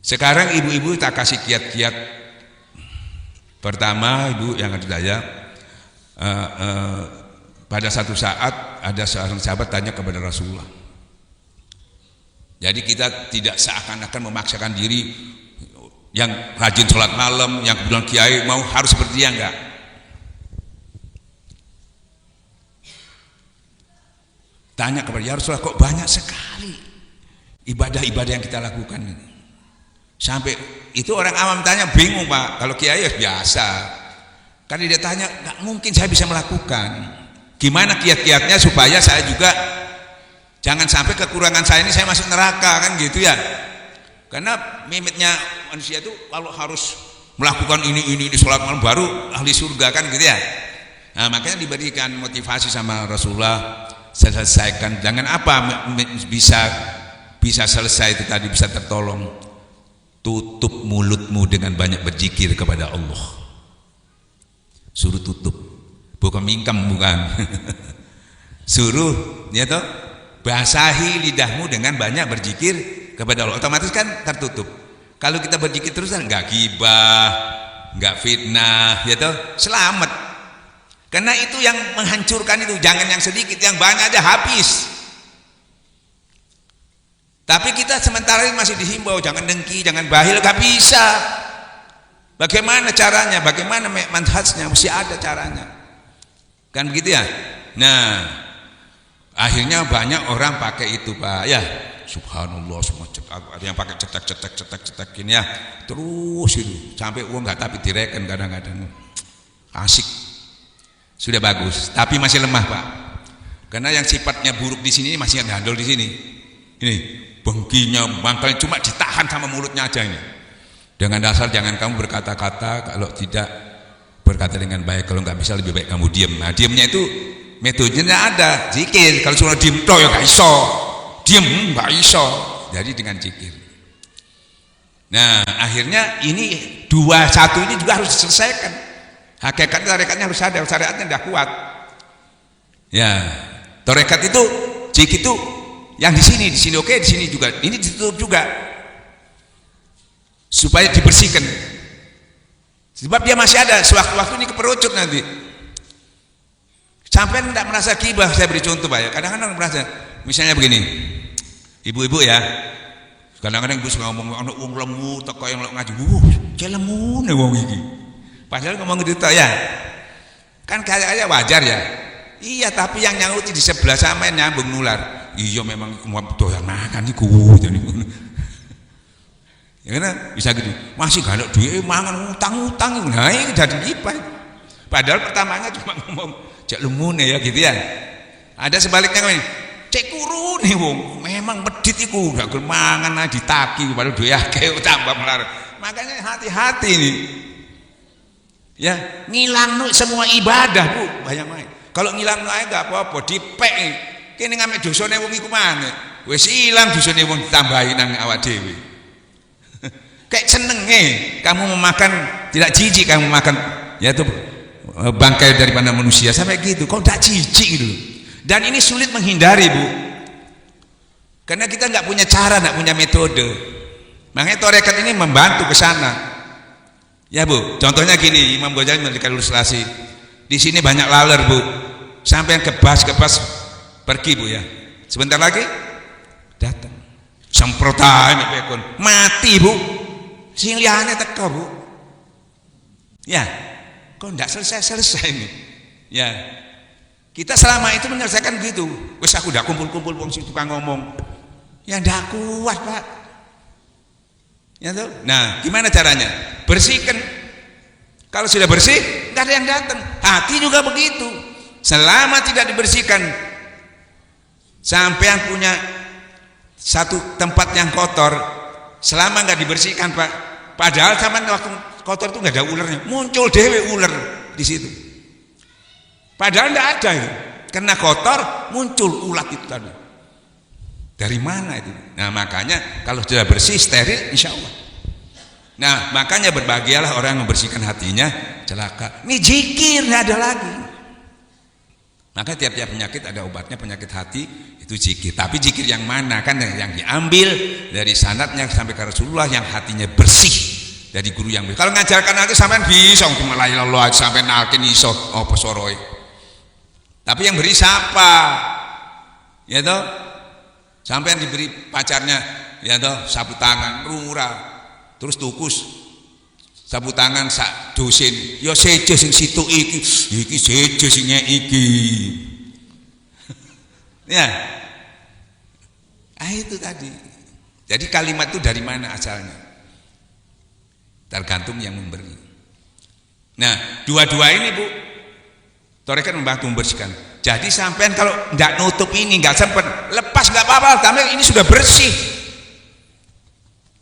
Sekarang ibu-ibu tak kasih kiat-kiat. Pertama, ibu yang ada saya, pada satu saat ada seorang sahabat tanya kepada Rasulullah. Jadi kita tidak seakan-akan memaksakan diri yang rajin sholat malam, yang kebetulan kiai mau harus seperti dia, enggak. Tanya kepada ya Rasulullah, kok banyak sekali ibadah-ibadah yang kita lakukan ini. Sampai itu orang awam tanya bingung Pak, kalau kiai ya biasa. Karena dia tanya, nggak mungkin saya bisa melakukan. Gimana kiat-kiatnya supaya saya juga jangan sampai kekurangan saya ini saya masuk neraka, kan gitu ya. Karena mimitnya manusia itu kalau harus melakukan ini sholat malam baru ahli surga, kan gitu ya. Nah, makanya diberikan motivasi sama Rasulullah, selesaikan, jangan apa bisa selesai itu tadi, bisa tertolong, tutup mulutmu dengan banyak berzikir kepada Allah. Suruh tutup, bukan mingkem, bukan. Suruh ya toh, basahi lidahmu dengan banyak berzikir kepada Allah, otomatis kan tertutup. Kalau kita berzikir terus kan nggak gibah, nggak fitnah, ya toh, selamat. Karena itu yang menghancurkan itu, jangan yang sedikit, yang banyak aja habis. Tapi kita sementara ini masih dihimbau jangan dengki, jangan bahil, gak bisa. Bagaimana caranya? Bagaimana manhajnya? Mesti ada caranya. Kan begitu ya? Nah, akhirnya banyak orang pakai itu, Pak. Ya, subhanallah, semua cetak, ada yang pakai cetak ini ya. Terus itu sampai uang nggak tapi direken kadang-kadang. Asik. Sudah bagus, tapi masih lemah, Pak. Karena yang sifatnya buruk di sini masih ngandol di sini. Ini bengkinya, bangkalnya cuma ditahan sama mulutnya aja ini. Dengan dasar jangan kamu berkata-kata, kalau tidak berkata dengan baik, kalau nggak bisa lebih baik kamu diam. Nah, diamnya itu metodenya ada, zikir. Kalau cuma diam toh ya nggak iso, diam nggak iso. Jadi dengan zikir. Nah, akhirnya ini 2-1 ini juga harus diselesaikan. Hakikatnya tarekatnya harus ada, syariatnya tidak kuat. Ya, tarekat itu, zikir itu yang di sini oke, di sini juga, ini ditutup juga, supaya dibersihkan. Sebab dia masih ada, sewaktu-waktu ini keperucut nanti. Sampai tidak merasa gibah, saya beri contoh, Pak ya. Kadang-kadang merasa, misalnya begini, ibu-ibu ya, kadang-kadang ibu suka ngomong, anak uang lemu, toko yang ngaji, celemu nih wong iki. Padahal ngomong gitu ya, kan kayaknya wajar ya. Iya, tapi yang nyauti di sebelah sama nyambung nular. Iya memang mau doyan makan iku jadi. Ya kan bisa gitu. Masih galak duit mangan utang-utang. Nah, ini jadi gibah. Padahal pertamanya cuma ngomong cek lemune ya gitu ya. Ada sebaliknya ini. Cek kuru nih wong. Memang medit iku gak gelem mangan ditaki padahal duit akeh tambah melar. Makanya hati-hati nih. Ya, ngilang semua ibadah, Bu. Banyak main. Kalau ngilang ae gak apa-apa, dipek. Kene ngamek dosane wong iku maneh. Wis ilang dosane wong ditambahi nang awak dhewe. Kayak senenge kamu memakan, tidak jijik kamu makan yaitu bangkai daripada manusia sampai gitu. Kok tidak jijik gitu. Dan ini sulit menghindari, Bu. Karena kita nggak punya cara, nggak punya metode. Makanya tarekat ini membantu ke sana. Ya, Bu. Contohnya gini, Imam Ghazali memberikan ilustrasi. Di sini banyak laler, Bu. Sampai yang kebas pergi, Bu ya. Sebentar lagi datang. Semprotai mepekon, mati, Bu. Sing liyane teko, Bu. Ya. Kok enggak selesai ini? Ya. Kita selama itu menyelesaikan gitu. Wis aku udah kumpul-kumpul wong sing tukang ngomong. Ya ndak kuat, Pak. Ya tuh. Nah, gimana caranya? Bersihkan. Kalau sudah bersih, enggak ada yang datang. Hati juga begitu. Selama tidak dibersihkan, sampean punya satu tempat yang kotor, selama enggak dibersihkan, Pak. Padahal sampean waktu kotor itu enggak ada ularnya, muncul dewe ular di situ. Padahal enggak ada itu. Karena kotor muncul ulat itu tadi. Dari mana itu? Nah, makanya kalau sudah bersih, steril, insya Allah. Nah, makanya berbahagialah orang yang membersihkan hatinya, celaka. Ini zikir, nggak ada lagi. Maka tiap-tiap penyakit ada obatnya, penyakit hati itu zikir. Tapi zikir yang mana? Kan yang diambil dari sanadnya sampai ke Rasulullah yang hatinya bersih dari guru yang bersih. Kalau ngajarkan nanti sampai bisa untuk melayani sampai nalkin iso, oh pesoroy. Tapi yang beri siapa? Ya toh? Sampai yang diberi pacarnya, ya toh, sapu tangan, lurah, terus tukus sapu tangan sak dosen, ya seje sing situ iki seje sing iki. Ya, itu tadi. Jadi kalimat itu dari mana asalnya? Tergantung yang memberi. Nah, dua-dua ini, Bu, tarekat membantu membersihkan. Jadi sampean kalau nggak nutup ini, nggak sempat, lepas nggak apa-apa, tapi ini sudah bersih.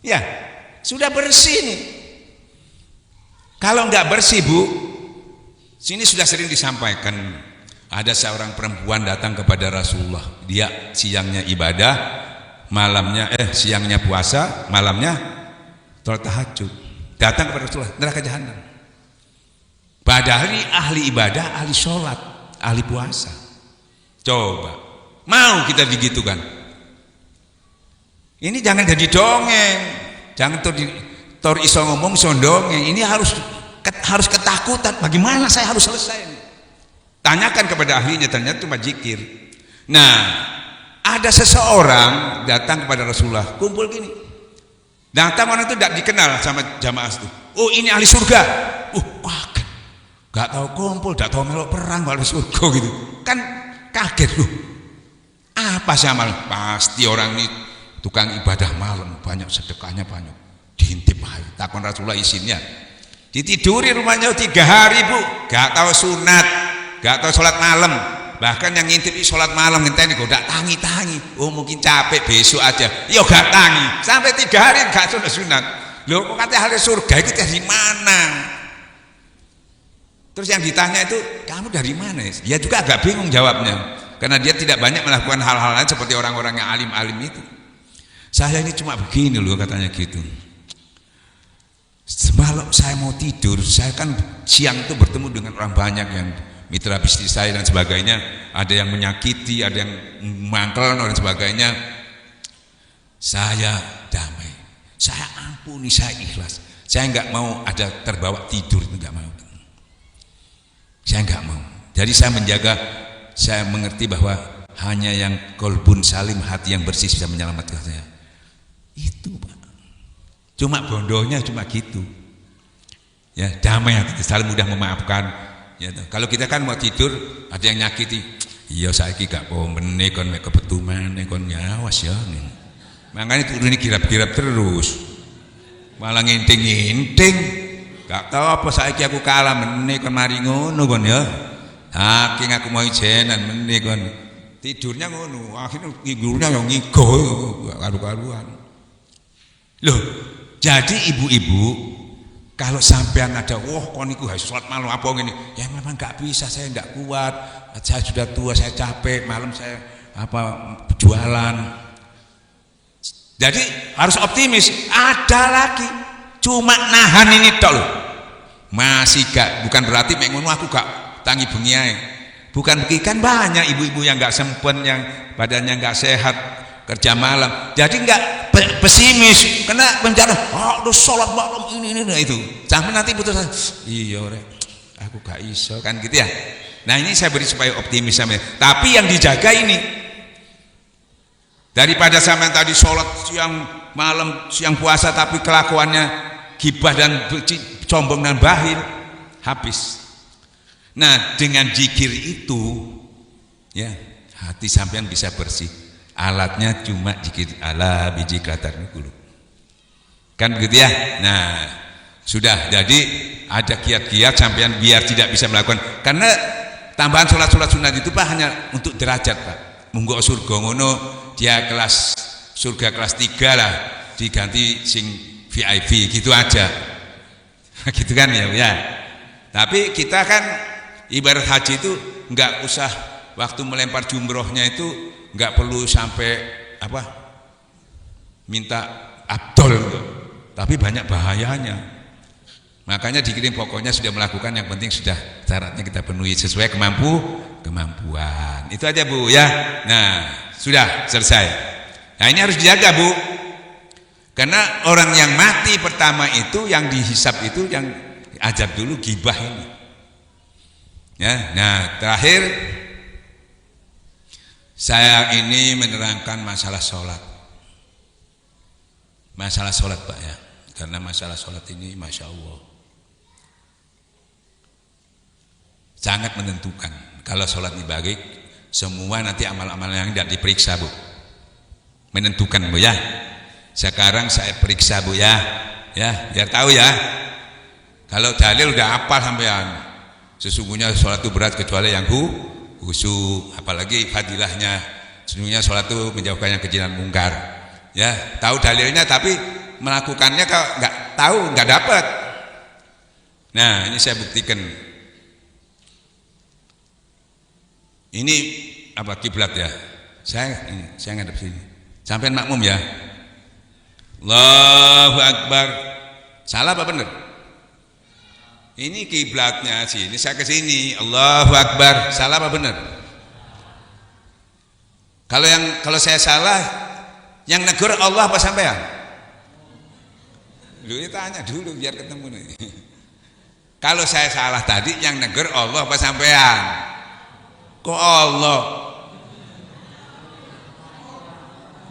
Ya, sudah bersih nih. Kalau nggak bersih Bu, sini sudah sering disampaikan, ada seorang perempuan datang kepada Rasulullah. Dia siangnya ibadah, siangnya puasa, malamnya sholat tahajud. Datang kepada Rasulullah, neraka jahanam. Padahal ini ahli ibadah, ahli sholat, ahli puasa. Coba, mau kita digitukan? Ini jangan jadi dongeng, jangan tor iso ngomong sondongeng. Ini harus ketakutan. Bagaimana saya harus selesai ini? Tanyakan kepada ahlinya, ternyata cuma zikir. Nah, ada seseorang datang kepada Rasulullah, kumpul gini. Datang orang itu tidak dikenal sama jamaah itu. Oh, ini ahli surga. Kaget. Gak tahu kumpul, gak tahu melok perang ahli surga gitu. Kan kaget loh. Apa sih amal? Pasti orang ini tukang ibadah malam, banyak sedekahnya banyak. Diintip aja. Takon Rasulullah isinya. Ditiduri rumahnya 3 hari Bu. Gak tahu sunat, gak tahu sholat malam. Bahkan yang ngintip sholat malam ngenteni kok gak tangi-tangi. Oh mungkin capek besok aja. Yo gak tangi. Sampai 3 hari gak sunat. Loh kok katanya ahli surga itu dari mana? Terus yang ditanya itu, kamu dari mana? Dia juga agak bingung jawabnya. Karena dia tidak banyak melakukan hal-hal lain seperti orang-orang yang alim-alim itu. Saya ini cuma begini loh katanya gitu. Semalam saya mau tidur, saya kan siang itu bertemu dengan orang banyak yang mitra bisnis saya dan sebagainya, ada yang menyakiti, ada yang mangkel dan sebagainya. Saya damai, saya ampuni, saya ikhlas. Saya nggak mau ada terbawa tidur, itu nggak mau. Saya nggak mau. Jadi saya menjaga, saya mengerti bahwa hanya yang kolbun salim, hati yang bersih bisa menyelamatkan saya. Itu Pak. Cuma bondonya cuma gitu. Ya damai hati, saling mudah memaafkan. Ya, kalau kita kan mau tidur ada yang nyakiti, iya saiki gak pomene kon mek kebetumane kon nyawas ya. Makanya turun ini kirap-kirap terus. Malah nginting-nginting. Gak tahu apa saiki aku kalah meneh kon mari ngono kon ya. Saking aku mau ijenan meneh kon. Tidurnya ngono, akhirnya tidurnya yang ngigo karu-karuan. Loh, jadi ibu-ibu kalau sampean ada, kon iku harus sholat malam apa gini, ya memang nggak bisa, saya nggak kuat, saya sudah tua, saya capek, malam saya jualan. Jadi harus optimis. Ada lagi, cuma nahan ini tok loh. Masih bukan berarti mengono aku gak tangi bengi ae. Bukan begitu, kan banyak ibu-ibu yang nggak sempet, yang badannya nggak sehat, kerja malam. Jadi nggak pesimis, kena bencana. Udah sholat malam ini itu. Sampai nanti putus. Iya rek, aku gak iso kan gitu ya. Nah ini saya beri supaya optimis sampai. Tapi yang dijaga ini, daripada sampai tadi sholat siang malam, siang puasa, tapi kelakuannya gibah dan sombong dan bahil, habis. Nah dengan zikir itu, ya hati sampean bisa bersih. Alatnya cuma zikir ala biji klatar dulu. Kan begitu ya. Nah, sudah. Jadi ada kiat-kiat sampean biar tidak bisa melakukan. Karena tambahan sholat sunat itu Pak hanya untuk derajat Pak. Munggo surga ngono dia kelas surga kelas 3 lah, diganti sing VIP gitu aja. Gitu kan ya. Tapi kita kan ibarat haji itu enggak usah waktu melempar jumrohnya itu nggak perlu sampai minta abdol, tapi banyak bahayanya. Makanya dikirim pokoknya sudah melakukan, yang penting sudah syaratnya kita penuhi sesuai kemampuan. Itu aja Bu ya. Nah sudah selesai. Nah ini harus dijaga Bu, karena orang yang mati pertama itu yang dihisap itu yang azab dulu gibah ini. Ya, nah terakhir saya ini menerangkan masalah sholat. Masalah sholat Pak ya. Karena masalah sholat ini Masya Allah sangat menentukan. Kalau sholat dibagi, semua nanti amal-amal yang tidak diperiksa Bu. Menentukan Bu ya. Sekarang saya periksa Bu ya. Ya, biar tahu ya. Kalau dalil udah hafal sampean. Sesungguhnya sholat itu berat kecuali yang khusyuk, apalagi fadilahnya. Sesungguhnya sholat itu menjauhkan yang kejinan mungkar. Ya, tahu dalilnya tapi melakukannya kalau nggak tahu nggak dapat. Nah, ini saya buktikan. Ini apa kiblat ya? Saya ngadep sini. Sampai makmum ya. Allahu Akbar. Salah apa benar? Ini kiblatnya sini, saya ke sini. Allahu Akbar. Salah apa benar? Kalau saya salah, yang negur Allah apa sampean? Dulu tanya dulu biar ketemu nih. Kalau saya salah tadi, yang negur Allah apa sampean? Kok Allah?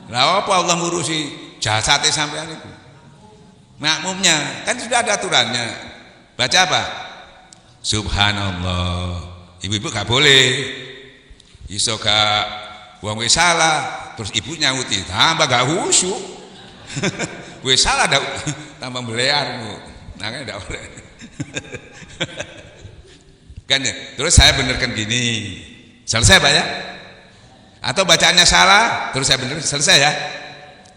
Lah apa Allah ngurusi jasadnya sampean itu? Makmumnya kan sudah ada aturannya. Baca apa? Subhanallah. Ibu-ibu gak boleh. Iso gak wong wis salah terus ibu nyauti tambah gak khusyuk. Wis salah tambah belearmu. Nangane ndak oleh. Kan ya? Terus saya benerkan gini. Selesai Pak ya? Atau bacaannya salah terus saya bener selesai ya?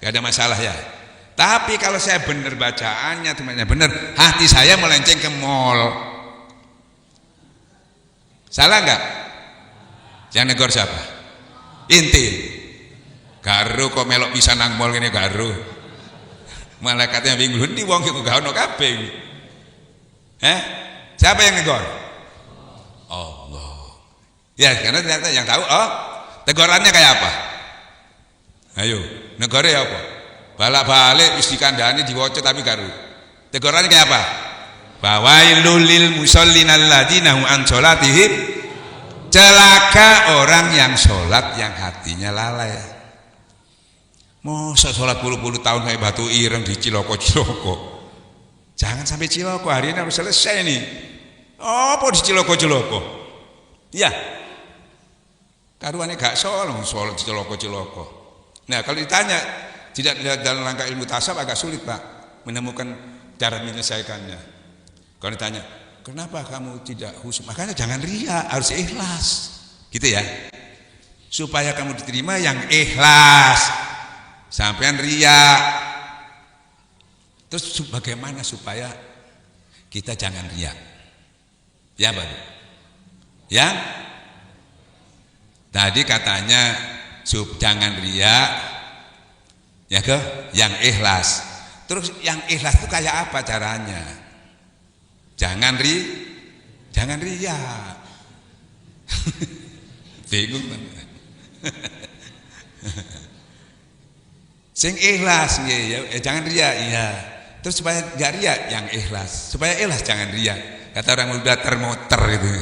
Gak ada masalah ya. Tapi kalau saya bener bacaannya temannya bener, hati saya melenceng ke mall. Salah nggak? Yang negor siapa? Inti. Garu kok melok bisa nang mall ini garu. Malaikatnya bingung di wong iku gak ono kabeh. Siapa yang negor? Allah. Ya, karena ternyata yang tahu tegurannya kayak apa? Ayo, negornya apa? Balak-balik wis dikandhani diwaca tapi garu. Tegurannya kayak apa? Fawailul lil musallin alladzina hum an sholatihim. Celaka orang yang sholat yang hatinya lalai. Masa sholat puluh-puluh tahun kayak batu ireng di ciloko-ciloko. Jangan sampai ciloko, hari ini harus selesai nih. Apa di ciloko-ciloko? Ya. Karuannya gak sholat di ciloko-ciloko. Nah, kalau ditanya tidak dalam rangka ilmu tasawuf agak sulit Pak menemukan cara menyelesaikannya. Kalau ditanya, kenapa kamu tidak khusyuk? Makanya jangan riya, harus ikhlas. Gitu ya. Supaya kamu diterima yang ikhlas. Sampean riya. Terus bagaimana supaya kita jangan riya? Ya Pak. Ya. Tadi katanya jangan riya. Ya ke? Yang ikhlas. Terus yang ikhlas itu kayak apa caranya? Jangan riya. Bingung kan? Sing ikhlas jangan riya, iya. Terus supaya enggak riya yang ikhlas. Supaya ikhlas jangan riya. Kata orang muda termoter itu.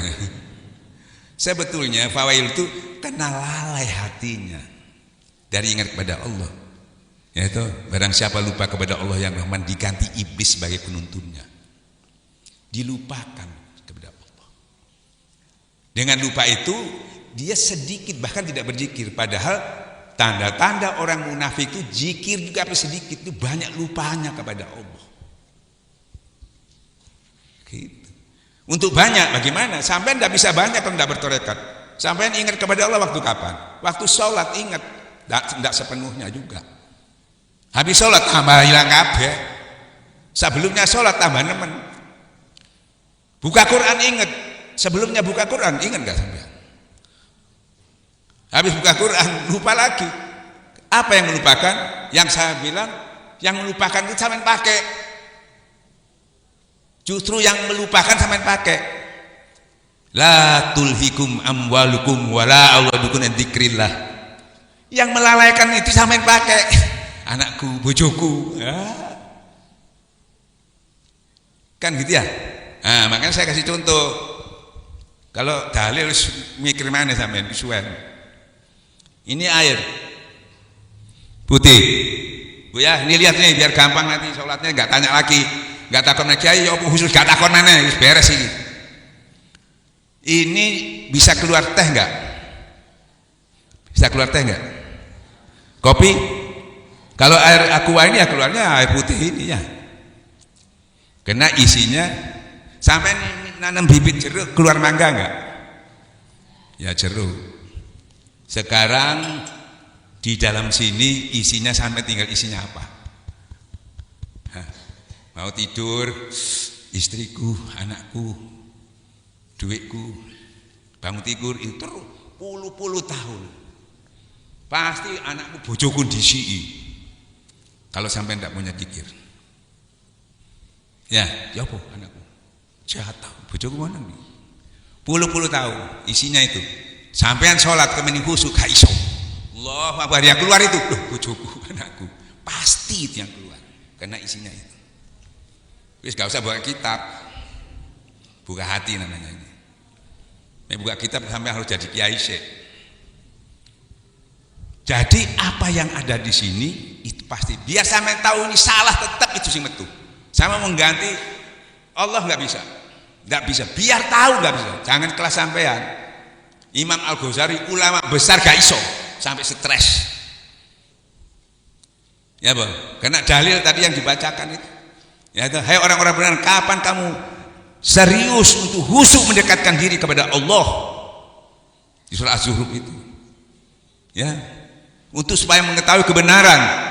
Sebetulnya fawail itu kena lalai hatinya dari ingat kepada Allah. Yaitu barang siapa lupa kepada Allah yang Rahman diganti iblis sebagai penuntunnya. Dilupakan kepada Allah. Dengan lupa itu dia sedikit bahkan tidak berzikir. Padahal tanda-tanda orang munafik itu zikir juga tapi sedikit, itu banyak lupanya kepada Allah. Gitu. Untuk banyak bagaimana? Sampai tidak bisa banyak kalau tidak bertorekat. Sampai ingat kepada Allah waktu kapan? Waktu sholat ingat, tidak sepenuhnya juga. Habis sholat tambah hilang kabeh. Sebelumnya sholat tambah nemen. Buka Quran ingat. Sebelumnya buka Quran ingat gak sampai? Habis buka Quran lupa lagi. Apa yang melupakan? Yang saya bilang yang melupakan itu sampean pakai. Justru yang melupakan sampean pakai. La tulhikum amwalukum wala auladukum an dzikrillah. Yang melalaikan itu sampean pakai. Anakku, bojoku, ya. Kan gitu ya. Nah, makanya saya kasih contoh. Kalau dalil mikir mana sampean kesuwen. Ini air putih, Bu ya. Ini lihat nih biar gampang nanti sholatnya nggak tanya lagi, nggak takon lagi. Ayo khusus nggak takon mana, beres ini. Ini bisa keluar teh nggak? Bisa keluar teh nggak? Kopi? Kalau air aqua ini ya keluarnya air putih ini ya. Karena isinya sampai nanam bibit jeruk keluar mangga enggak? Ya jeruk. Sekarang di dalam sini isinya sampai tinggal isinya apa? Hah, mau tidur, istriku, anakku, duitku, bangun tidur itu puluh-puluh tahun. Pasti anakku bojoku disi. Kalau sampai tidak punya zikir. Ya apa anakku? Jahat tahu, bojoku mana nih? Puluh-puluh tahun isinya itu. Sampean sholat kemening khusyuk gak iso. Allahu Akbar, yang keluar itu loh bojoku, anakku. Pasti itu yang keluar karena isinya itu. Wis gak usah buka kitab. Buka hati namanya ini. Buka kitab sampai harus jadi kiai syekh. Jadi apa yang ada di sini itu pasti. Biar sampai tahu ini salah tetap itu sing metu. Sama mengganti Allah nggak bisa. Nggak bisa, biar tahu nggak bisa. Jangan kelas sampean. Imam Al-Ghazali ulama besar gak iso sampai stres. Ya bang, karena dalil tadi yang dibacakan itu. Ya itu, hai orang-orang benar, kapan kamu serius untuk khusyuk mendekatkan diri kepada Allah? Di surah Az-Zukhruf itu. Ya, untuk supaya mengetahui kebenaran.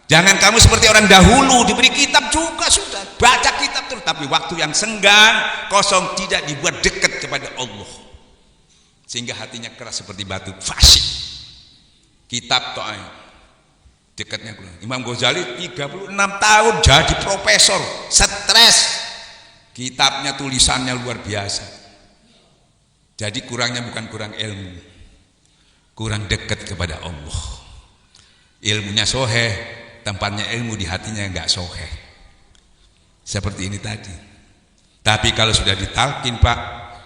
Jangan kamu seperti orang dahulu diberi kitab juga sudah baca kitab terus, tapi waktu yang senggan kosong tidak dibuat dekat kepada Allah sehingga hatinya keras seperti batu fasik. Kitab to'ay dekatnya Imam Ghazali 36 tahun jadi profesor, stres, kitabnya tulisannya luar biasa. Jadi kurangnya bukan kurang ilmu, kurang dekat kepada Allah. Ilmunya soheh, tempatnya ilmu di hatinya enggak soheh. Seperti ini tadi. Tapi kalau sudah ditalkin Pak,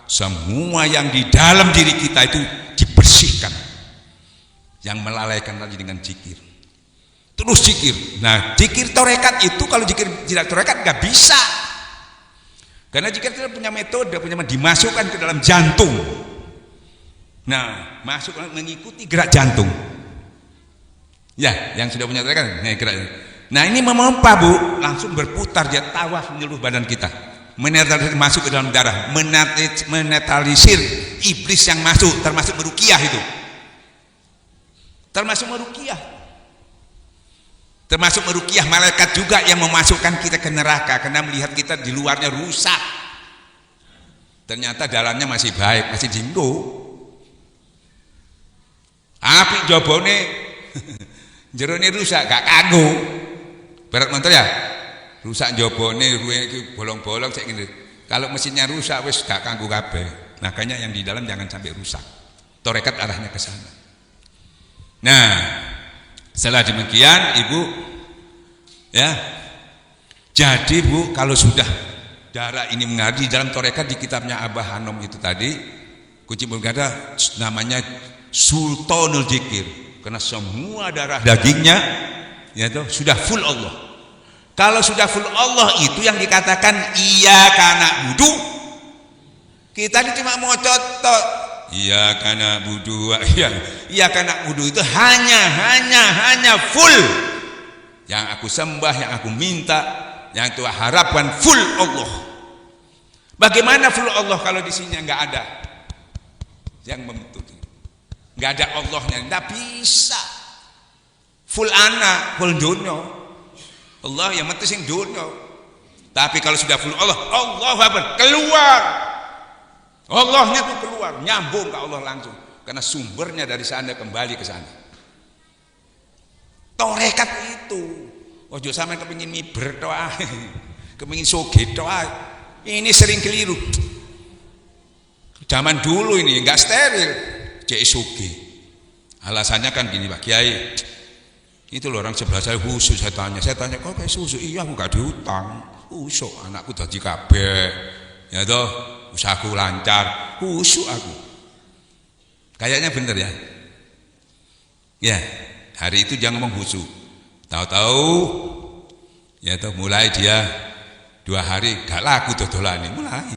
semua yang di dalam diri kita itu dibersihkan. Yang melalaikan tadi dengan zikir. Terus zikir. Nah, zikir torekat itu kalau zikir tidak torekat enggak bisa. Karena zikir tidak punya metode, dimasukkan ke dalam jantung. Nah, masuk mengikuti gerak jantung. Ya, yang sudah punya torekat, nah ini memompa Bu, langsung berputar dia tawaf menyeluruh badan kita, menetralisir masuk ke dalam darah, menetralisir iblis yang masuk, termasuk meruqyah itu, termasuk meruqyah malaikat juga yang memasukkan kita ke neraka karena melihat kita di luarnya rusak, ternyata dalamnya masih baik, masih jinggo, api jabone jerone rusak gak kanggo. Berat motor ya? Rusak jabone, ruwe iki bolong-bolong sik ngene. Kalau mesinnya rusak wis gak kanggo kabeh. Makanya yang di dalam jangan sampai rusak. Torekat arahnya ke sana. Nah, setelah demikian Ibu ya. Jadi Bu, kalau sudah darah ini mengaji dalam torekat di kitabnya Abah Hanom itu tadi, kunci berkata namanya Sultanul Dzikir. Karena semua darah dagingnya ya toh, sudah full Allah. Kalau sudah full Allah itu yang dikatakan iyyaka na'budu. Kita ini cuma mau cotot iyyaka na'budu iyyaka na'budu itu hanya full. Yang aku sembah, yang aku minta, yang aku harapkan full Allah. Bagaimana full Allah kalau di sini enggak ada yang membentuk? Nggak ada Allahnya, nggak bisa. Full anak, full dunia. Allah yang metu sing dunia. Tapi kalau sudah full Allah, Allah apa? Keluar. Allahnya tuh keluar, nyambung ke Allah langsung. Karena sumbernya dari sana kembali ke sana. Torekat itu. Ojo sampe kepengin miber toh, kepengin soged toh. Ini sering keliru. Zaman dulu ini nggak steril. Cek sugi. Alasannya kan gini Pak Kiai, itu loh orang sebelah saya khusus, saya tanya kok kayak susu? Iya aku gak diutang, khusus anakku dadi kabeh, ya toh usahaku lancar, khusus aku. Kayaknya bener ya. Ya hari itu jangan ngomong khusus, tahu-tahu ya toh mulai dia 2 hari gak laku dodolane mulai,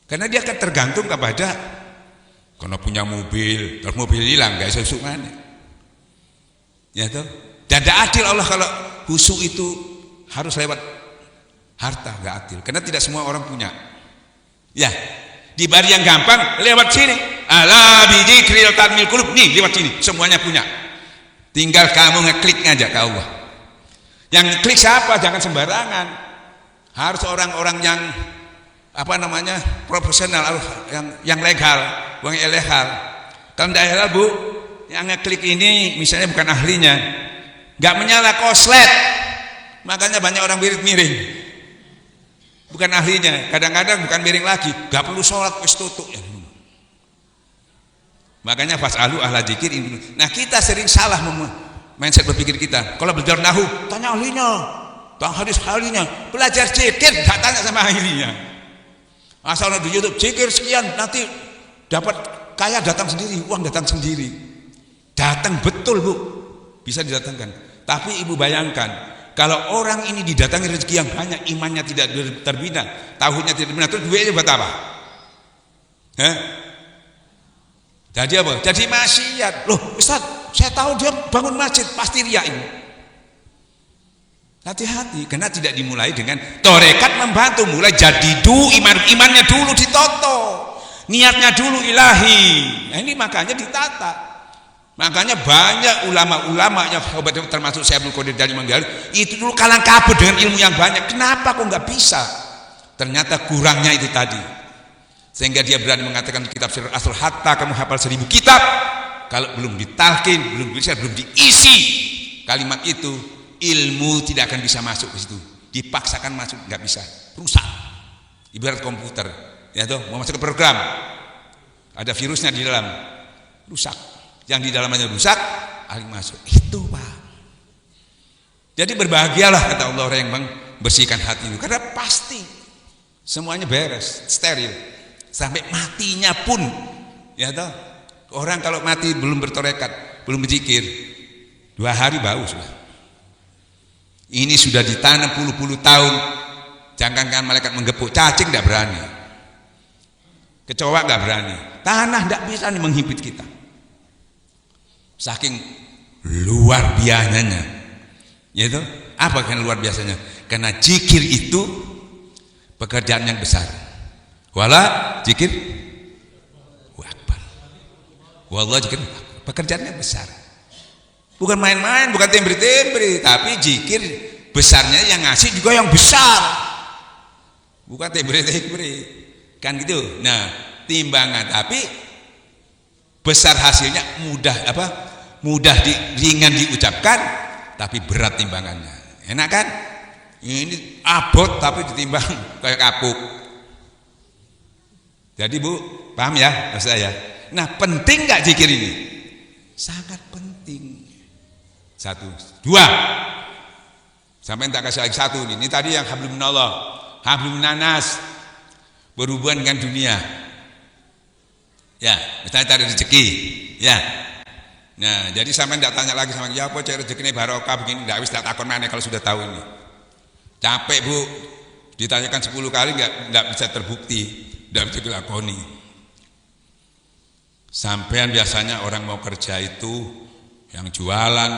karena dia akan tergantung kepada. Karena punya mobil, terus mobil hilang, gak bisa usuk mana. Ya toh. Dan tidak adil Allah kalau khusyuk itu harus lewat harta, gak adil. Karena tidak semua orang punya. Ya, Di bar yang gampang lewat sini. Ala bidzikril tatma'innul qulub. Nih lewat sini, semuanya punya. Tinggal kamu ngeklik aja ke Allah. Yang klik siapa? Jangan sembarangan. Harus orang-orang yang profesional, yang legal, bukan ilegal. Kalau tidak ilegal, Bu, yang ngeklik ini misalnya bukan ahlinya, nggak menyala koslet, makanya banyak orang miring. Bukan ahlinya, kadang-kadang bukan miring lagi, nggak perlu sholat wis tutup. Makanya fas'alu ahla dzikir. Nah, kita sering salah mindset berpikir kita. Kalau belajar nahu, tanya ahlinya, tanya hadis ahlinya. Belajar zikir, nggak tanya sama ahlinya. Asal di YouTube zikir sekian, nanti dapat kaya datang sendiri, uang datang sendiri. Datang betul, Bu, bisa didatangkan. Tapi Ibu bayangkan, kalau orang ini didatangi rezeki yang banyak, imannya tidak terbina, tauhidnya tidak terbina, terus duitnya buat apa? Jadi apa? Jadi maksiat. Loh, Ustaz, saya tahu dia bangun masjid, pasti riya ini. Hati-hati, karena tidak dimulai dengan torekat membantu. Mulai jadi imannya dulu ditoto, niatnya dulu ilahi. Nah, ini makanya ditata. Makanya banyak ulama-ulama yang termasuk Syekh Abdul Qadir Jailani Manggali itu dulu kalang kabut dengan ilmu yang banyak. Kenapa kok nggak bisa? Ternyata kurangnya itu tadi. Sehingga dia berani mengatakan di kitab Sirrul Asrar, hatta kamu hafal 1000 kitab, kalau belum ditalkin, belum diisi kalimat itu, ilmu tidak akan bisa masuk ke situ. Dipaksakan masuk nggak bisa, rusak. Ibarat komputer, ya toh, mau masuk ke program, ada virusnya di dalam, rusak. Yang di dalamnya rusak, alih masuk. Itu, Pak. Jadi berbahagialah kata Allah orang yang membersihkan hati itu, karena pasti semuanya beres, steril. Sampai matinya pun, ya toh, orang kalau mati belum bertorekat, belum berzikir, 2 hari bau sudah. Ini sudah ditanam puluh-puluh tahun. Jangankan malaikat menggepuk, cacing tidak berani, kecoa nggak berani, tanah tidak bisa nih menghimpit kita. Saking luar biasanya, yaitu apa kan luar biasanya? Karena zikir itu pekerjaan yang besar. Wala zikir akbar. Wallah zikir pekerjaannya besar. Bukan main-main, bukan tembri-tembri, tapi zikir besarnya yang ngasih juga yang besar. Bukan tembri-tembri. Kan gitu. Nah, timbangan tapi besar hasilnya mudah ringan diucapkan tapi berat timbangannya. Enak kan? Ini abot tapi ditimbang kayak kapuk. Jadi Bu, paham ya maksud saya? Nah, penting nggak zikir ini? Sangat penting. 1, 2. Sampai tak kasih lagi 1 ini. Ini tadi yang hablum minallah, hablum minanas, berhubungan dengan dunia. Ya, misalnya cari rezeki. Ya. Nah, jadi sampai tidak tanya lagi sama ya apa cari rezeki ini barokah begini, tidak bisa takon mana kalau sudah tahu ini. Capek Bu, ditanyakan 10 kali nggak bisa terbukti, tidak bisa dilakoni. Sampean biasanya orang mau kerja itu yang jualan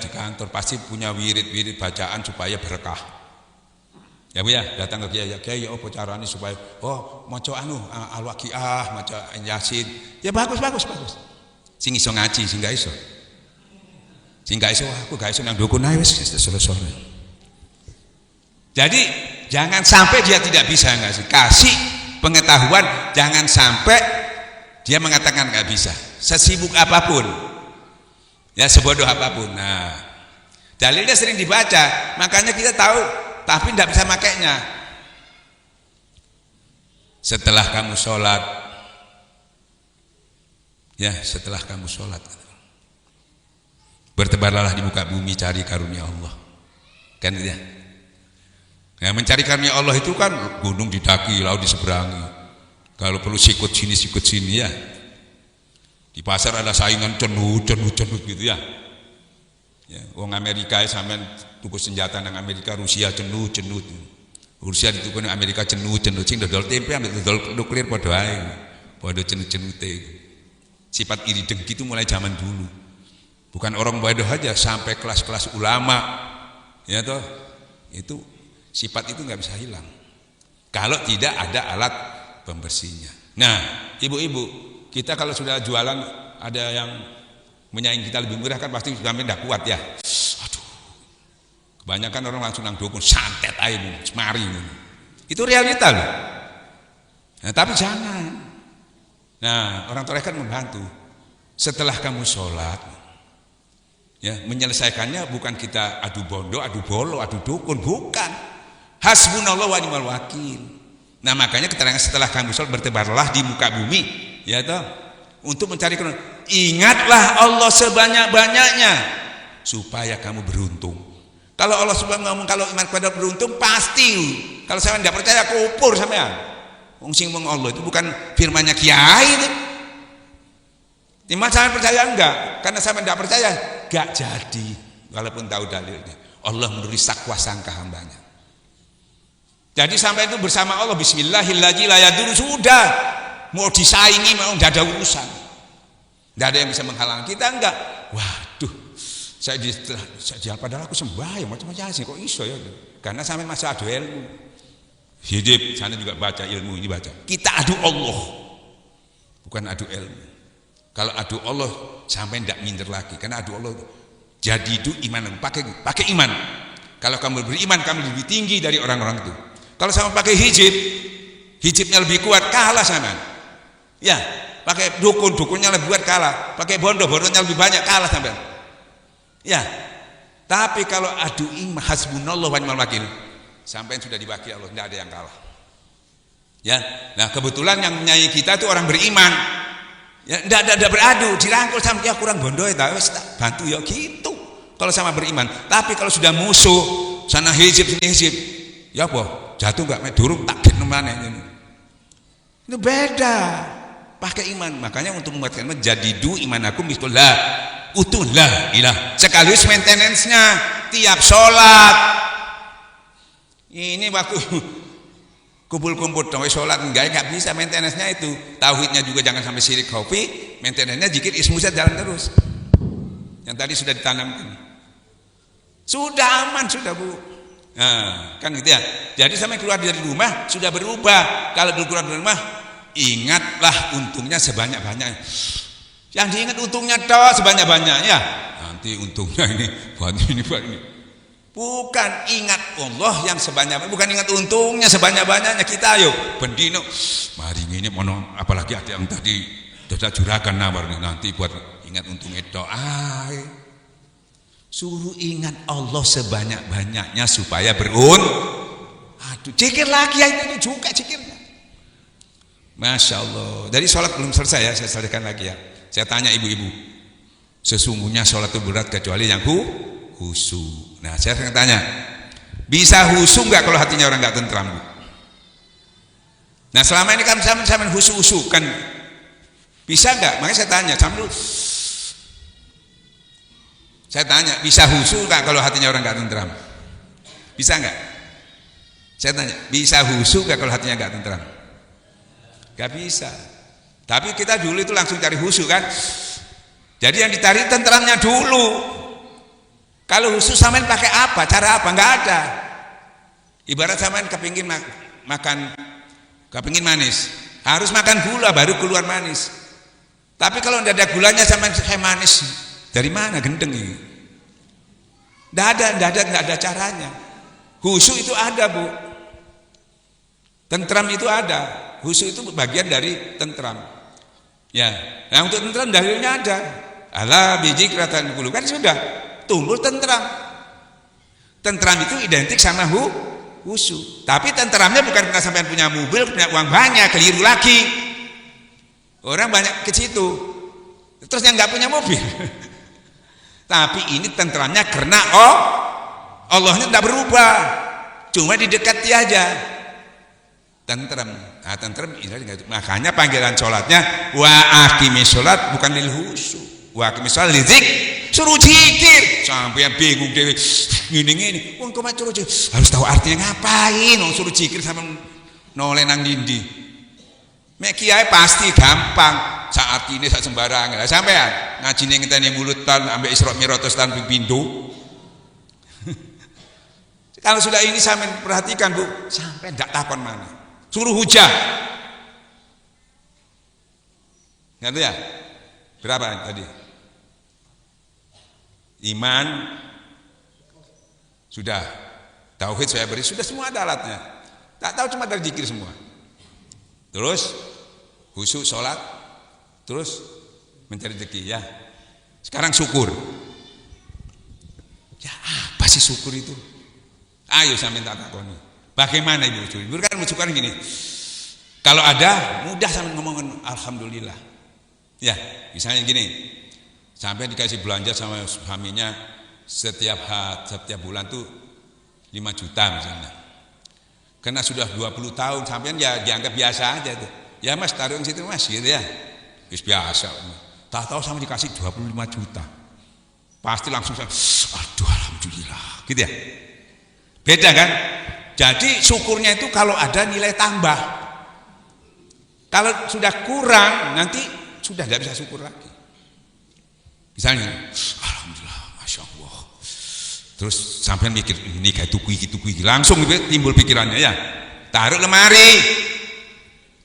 di kantor pasti punya wirid-wirid bacaan supaya berkah. Ya Bu ya, datang ke kiai ya apa caranya supaya maca al-waqiah, maca yasin. Ya bagus. Sing iso ngaji, sing gak iso. Sing gak iso aku gak iso nang dukun ae wis selesai. Jadi jangan sampai dia tidak bisa kasih pengetahuan, jangan sampai dia mengatakan nggak bisa. Sesibuk apapun, ya sebodoh apapun. Nah, dalilnya sering dibaca, makanya kita tahu, tapi tidak bisa makainya. Setelah kamu sholat, ya setelah kamu sholat, bertebarlah di muka bumi cari karunia Allah, kan ya. Nah, mencari karunia Allah itu kan gunung didaki, laut diseberangi. Kalau perlu sikut sini ya. Di pasar ada saingan cenut gitu ya. Ya, wong Amerika sampean tuku senjata nang Amerika, Rusia cenut. Rusia ditukuni Amerika cenut sing dodol tempe ambek dodol nuklir padha ae. Padha cenut-cenute. Sifat iri dengki itu mulai zaman dulu. Bukan orang bodoh aja, sampai kelas-kelas ulama. Ya toh, itu sifat itu nggak bisa hilang kalau tidak ada alat pembersihnya. Nah, ibu-ibu, kita kalau sudah jualan ada yang menyaing kita lebih murah kan pasti sampai tidak kuat ya. Aduh, kebanyakan orang langsung nang dukun santet aja, semari. Itu realita loh. Nah, tapi jangan. Nah, orang tua kan membantu. Setelah kamu sholat, ya menyelesaikannya bukan kita adu bondo, adu bolo, adu dukun, bukan. Hasbunallah wa ni'mal wakil. Nah, makanya keterangan setelah kamu sholat bertebarlah di muka bumi, ya toh, untuk mencari kebenaran. Ingatlah Allah sebanyak-banyaknya supaya kamu beruntung. Kalau Allah subhanahu ngomong kalau iman kepada beruntung pasti. Kalau saya tidak percaya kupur sampean. Wong sing ngomong Allah itu bukan firmannya kiai itu. Timbang saya percaya enggak? Karena saya tidak percaya enggak jadi. Walaupun tahu dalilnya. Allah memberi sakwa sangka hambanya. Jadi sampai itu bersama Allah bismillahirrahmanirrahim sudah. Mau disaingi mau tidak ada urusan. Tidak ada yang bisa menghalangi kita enggak. Waduh, saya padahal aku sembahyang macam-macam sih kok iso ya. Karena sampai masih adu ilmu. Hidup sana juga baca ilmu ini baca. Kita adu Allah. Bukan adu ilmu. Kalau adu Allah sampai tidak minder lagi karena adu Allah jadi itu iman pakai iman. Kalau kamu beriman kamu lebih tinggi dari orang-orang itu. Kalau sama pakai hijibnya lebih kuat kalah sama. Ya, pakai dukunnya lebih kuat kalah, pakai bondonya lebih banyak kalah sampai. Ya. Tapi kalau adu iman hasbunallah wa ni'mal wakil sampai sudah dibagi Allah tidak ada yang kalah. Ya. Nah, kebetulan yang menyayangi kita itu orang beriman. Ya, tidak beradu, dirangkul sama dia kurang bondo ya, wis tak bantu ya gitu. Kalau sama beriman. Tapi kalau sudah musuh, sana hijib sini hijib. Ya apa? Jatuh enggak durung tak gen mana ini. Itu beda. Pakai iman. Makanya untuk membuatkan iman jadidu imanakum bismillah. Utuhlah ilah. Sekaligus maintenance-nya tiap sholat. Ini waktu kumpul-kumpul dong sholat enggak bisa maintenance-nya itu. Tauhidnya juga jangan sampai syirik kopi. Maintenance-nya zikir ismu saja jalan terus. Yang tadi sudah ditanamkan. Sudah aman sudah Bu. Nah, kan gitu ya. Jadi sampai keluar dari rumah sudah berubah. Kalau belum keluar dari rumah, ingatlah untungnya sebanyak-banyaknya. Yang diingat untungnya toh sebanyak-banyaknya. Nanti untungnya ini buat ini. Bukan ingat Allah yang sebanyak-banyaknya, bukan ingat untungnya sebanyak-banyaknya. Kita ayo bendino. Mari ini mono apalagi ada yang tadi sudah juragan nawar nanti buat ingat untungnya doa. Suruh ingat Allah sebanyak-banyaknya supaya aduh, zikir lagi ya ini juga zikirnya. Masya Allah. Dari sholat belum selesai ya, saya selesaikan lagi ya. Saya tanya ibu-ibu, sesungguhnya sholat itu berat kecuali yang khusyuk. Nah, saya akan tanya, bisa khusyuk nggak kalau hatinya orang nggak tentram? Nah, selama ini kan sama khusyuk kan, bisa nggak? Makanya saya tanya, saya tanya, bisa khusyuk nggak kalau hatinya orang nggak tentram? Bisa nggak? Saya tanya, bisa khusyuk nggak kalau hatinya nggak tentram? Nggak bisa. Tapi kita dulu itu langsung cari khusyuk kan? Jadi yang dicari tentramnya dulu. Kalau khusyuk samain pakai apa? Cara apa? Nggak ada. Ibarat samain kepingin kepingin manis, harus makan gula baru keluar manis. Tapi kalau tidak ada gulanya samain kayak manis. Dari mana gendeng ini? Tidak ada caranya. Khusyuk itu ada Bu. Tentram itu ada. Khusyuk itu bagian dari tentram. Ya, nah untuk tentram dalilnya ada. Ala bijikratan qulub kan sudah tumbuh tentram. Tentram itu identik sama khusyuk. Tapi tentramnya bukan karena sampai punya mobil, punya uang banyak, keliru lagi. Orang banyak ke situ. Terus yang nggak punya mobil. Tapi ini tentramnya karena Allahnya tidak berubah, cuma didekati aja. Tentram, nah, tentram makanya panggilan sholatnya wa aqimis sholat bukan lil khusyuk, wa aqimis sholat lil zik, suruh zikir. Sampai yang bingung dewe ngene wong kok suruh zikir harus tahu artinya ngapain wong suruh zikir sama noleh nang dindi. Mek kiai pasti gampang. Saat ini saat sembarangan sampean ngaji ning ngenteni mulutan ambek Isra Mi'raj tan pintu. Kalau sudah ini sampean perhatikan Bu, sampai ndak takon mana. Suruh hujah. Ngerti ya? Berapa tadi? Iman sudah, tauhid saya beri, sudah semua ada alatnya. Tak tahu cuma dari zikir semua. Terus khusyuk sholat, terus mencari rezeki ya. Sekarang syukur. Ya apa sih syukur itu? Ayo saya minta takoni. Bagaimana ibu syukur? Ibu kan syukur gini. Kalau ada mudah sampai ngomongin alhamdulillah. Ya, misalnya gini. Sampai dikasih belanja sama suaminya setiap bulan tuh 5 juta misalnya. Karena sudah 20 tahun sampean ya dianggap biasa aja tuh. Ya Mas taruh di situ Mas gitu ya. Wis biasa. Tak tahu sama dikasih 25 juta. Pasti langsung aduh alhamdulillah. Gitu ya. Beda kan? Jadi syukurnya itu kalau ada nilai tambah. Kalau sudah kurang nanti sudah nggak bisa syukur lagi. Misalnya, alhamdulillah, masya Allah. Terus sampai mikir ini kayak tuku langsung timbul pikirannya ya. Taruh lemari,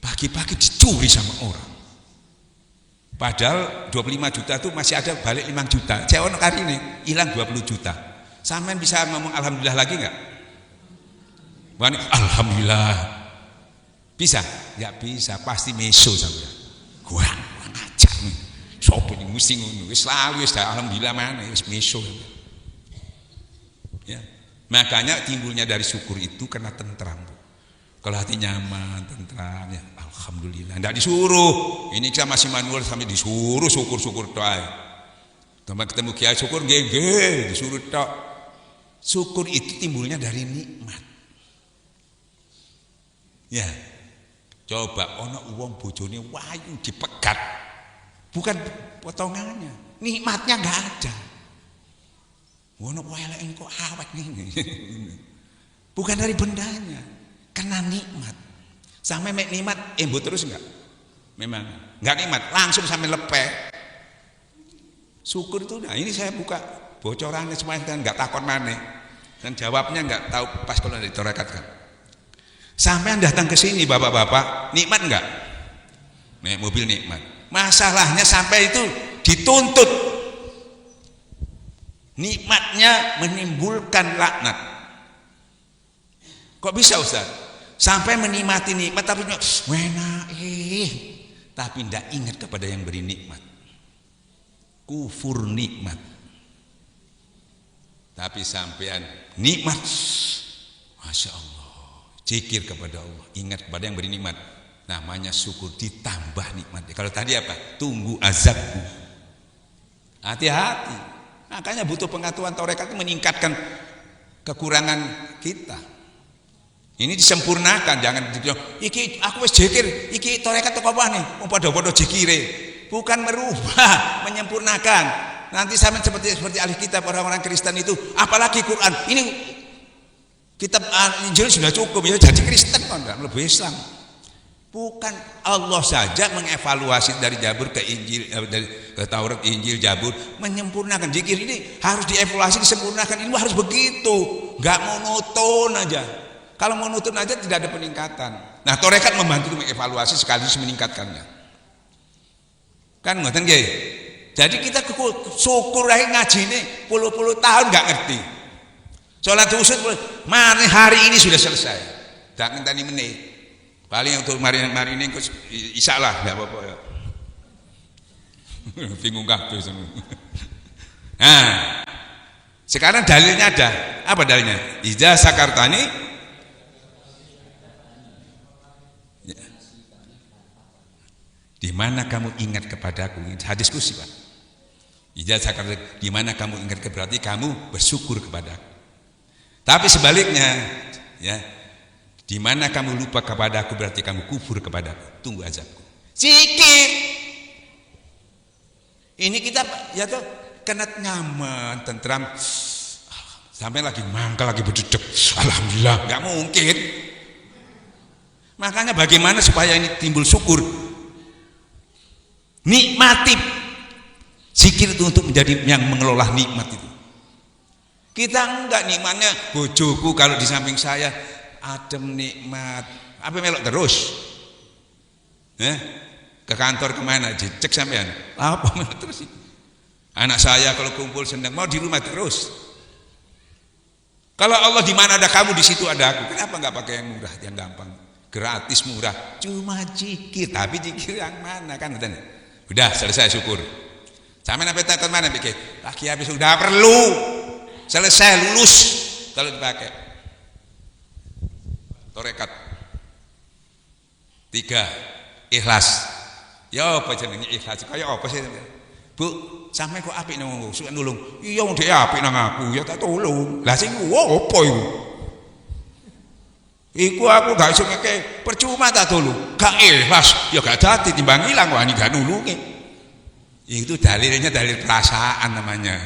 pagi-pagi dicuri sama orang. Padahal 25 juta itu masih ada balik 5 juta. Cewek kali ini hilang 20 juta. Sampai bisa ngomong alhamdulillah lagi nggak? Bukan alhamdulillah. Bisa? Nggak bisa. Pasti meso sampai. Kurang ajar nih. Sopo yang mesti ngono wis lalu wis alhamdulillah mana wis meso. Ya. Makanya timbulnya dari syukur itu karena tentram. Kalau hati nyaman, tentram ya alhamdulillah. Enggak disuruh. Ini kita masih manual sampai disuruh syukur-syukur doa. Teman ketemu kiai syukur nggih disuruh tok. Syukur itu timbulnya dari nikmat. Ya. Coba ono wong bojone wayu dipegat. Bukan potongannya, nikmatnya nggak ada. Wono elek kok awet nih. Bukan dari bendanya, karena nikmat. Sampai nikmat embut terus enggak? Memang nggak nikmat, langsung sampai lepek. Syukur itu, nah ini saya buka bocorannya semuanya kan nggak takut mana. Dan jawabnya nggak tahu pas kalau ditorekatkan. Sampai datang ke sini bapak-bapak, nikmat enggak? Naik mobil nikmat. Masalahnya sampai itu dituntut. Nikmatnya menimbulkan laknat. Kok bisa Ustaz? Sampai menikmati nikmat tapi enak tapi tidak ingat kepada yang beri nikmat. Kufur nikmat. Tapi sampean nikmat, masya Allah, zikir kepada Allah, ingat kepada yang beri nikmat. Namanya syukur ditambah nikmat. Kalau tadi apa? Tunggu azabku. Hati-hati. Makanya butuh pengetahuan tarekat itu meningkatkan kekurangan kita. Ini disempurnakan, jangan iki aku wis zikir, iki tarekat teko apa nih? Wong padha-padha zikire. Bukan merubah, menyempurnakan. Nanti sama seperti ahli kitab orang-orang Kristen itu, apalagi Quran. Ini kitab Injil sudah cukup ya jadi Kristen kok enggak mlebu Islam. Bukan Allah saja mengevaluasi dari Jabur ke Injil, dari ke Taurat, Injil, Jabur, menyempurnakan zikir ini harus dievaluasi, disempurnakan. Ini harus begitu, nggak monoton aja. Kalau monoton aja tidak ada peningkatan. Nah, tarekat membantu mengevaluasi sekaligus meningkatkannya. Kan ngoten nggih. Jadi kita syukur ae ngaji ini puluh-puluh tahun nggak ngerti. Salat usut, mari hari ini sudah selesai. Tak ngenteni meneh. Paling untuk mari ini isya lah, nggak apa-apa ya. Bingung kabeh semua. Nah, sekarang dalilnya ada. Apa dalilnya? Idza sakartani. Ya. Di mana kamu ingat kepadaku? Hadis kursi Pak. Idza sakartani, di mana kamu ingat berarti kamu bersyukur kepadaku. Tapi sebaliknya, ya. Di mana kamu lupa kepadaku berarti kamu kufur kepadaku. Tunggu azabku. Zikir. Ini kita ya tuh kena nyaman, tentram. Sampai lagi mangkal, lagi berdedek. Alhamdulillah, nggak mungkin. Makanya bagaimana supaya ini timbul syukur? Nikmati zikir itu untuk menjadi yang mengelola nikmat itu. Kita enggak nikmatnya bojoku kalau di samping saya adem nikmat, apa melok terus? Ke kantor kemana? Cek sampean. Apa terus? Anak saya kalau kumpul senang, mau di rumah terus. Kalau Allah di mana ada kamu, di situ ada aku. Kenapa nggak pakai yang murah, yang gampang? Gratis murah, cuma zikir. Tapi zikir yang mana kan? Udah selesai syukur. Sampai sampai takut mana pikir? Laki habis sudah perlu. Selesai lulus kalau dipakai. Torekat. 3. Ikhlas. Ya apa jenenge ikhlas? Kaya apa sih? Bu, sampe kok apik nang suka nulung. Iya wong dhek apik nang aku, ya tak tolong. Lah sing opo iku? Iku aku gak iso ngeke, percuma tak tolong. Gak ikhlas, ya gak dadi timbang ilang wani gak nulungi. Itu dalilnya dalil perasaan namanya.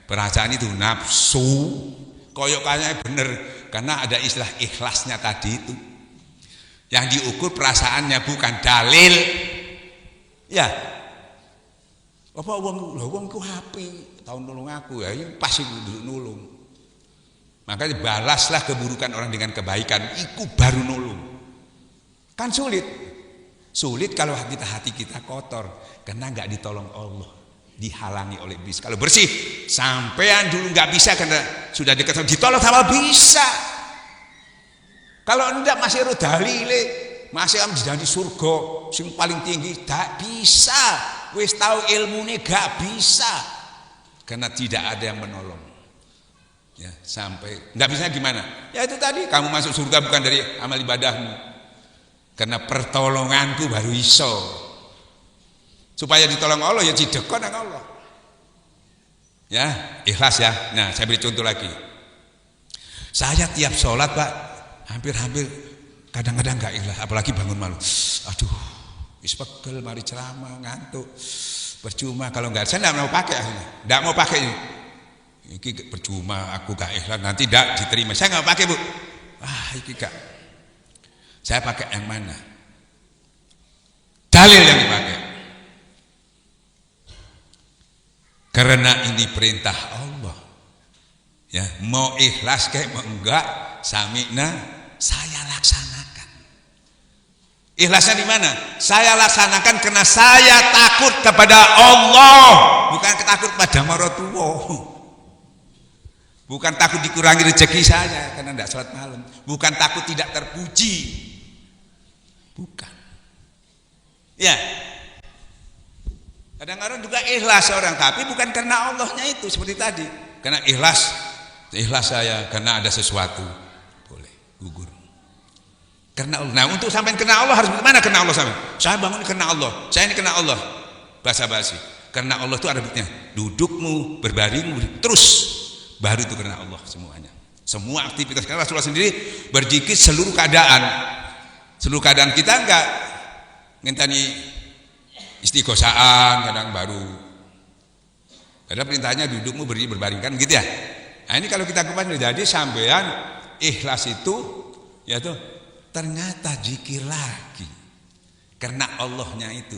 Perasaan itu nafsu. Koyok kayaknya bener karena ada istilah ikhlasnya tadi itu. Yang diukur perasaannya bukan dalil. Ya. Apa wong ku happy tahun nulung aku ya, pas iku nulung. Makanya balaslah keburukan orang dengan kebaikan, iku baru nulung. Kan sulit. Sulit kalau hati kita kotor karena enggak ditolong Allah, dihalangi oleh iblis. Kalau bersih, sampean dulu enggak bisa karena sudah dekat ditolong sama bisa. Kalau enggak masih ro dalile, masih am di surga sing paling tinggi tak bisa. Wis tahu ilmune gak bisa karena tidak ada yang menolong. Ya, sampai enggak bisa gimana? Ya itu tadi, kamu masuk surga bukan dari amal ibadahmu. Karena pertolonganku baru iso. Supaya ditolong Allah ya cidekon nang Allah. Ya, ikhlas ya. Nah, saya beri contoh lagi. Saya tiap sholat, Pak, hampir kadang-kadang enggak ikhlas, apalagi bangun malam. Aduh, wis pegel mari ceramah ngantuk. Percuma kalau enggak, saya enggak mau pakai akhirnya. Enggak mau pakai ini. Iki percuma aku gak ikhlas, nanti enggak diterima. Saya enggak pakai, Bu. Iki gak. Saya pakai yang mana? Dalil yang dipakai. Karena ini perintah Allah. Ya, mau ikhlas kayak mau enggak, sami'na, saya laksanakan. Ikhlasnya di mana? Saya laksanakan karena saya takut kepada Allah, bukan takut pada maratuwa. Bukan takut dikurangi rezeki saya karena tidak sholat malam. Bukan takut tidak terpuji. Bukan. Ya. Kadang-kadang juga ikhlas orang, tapi bukan karena Allahnya itu seperti tadi. Karena ikhlas saya karena ada sesuatu. Boleh gugur. Karena Allah. Nah, untuk sampai kena Allah harus bagaimana kena Allah sampai? Saya bangun kena Allah. Saya ini kena Allah. Basa-basi. Karena Allah itu ada buktinya. Dudukmu, berbaring, terus baru itu karena Allah semuanya. Semua aktivitas karena Rasulullah sendiri berzikir seluruh keadaan. Seluruh keadaan kita enggak ngenteni istighosaan kadang baru. Ada perintahnya dudukmu berdiri berbaringkan gitu ya. Nah ini kalau kita kembali jadi sampean ikhlas itu ya tuh ternyata zikir lagi karena Allahnya itu.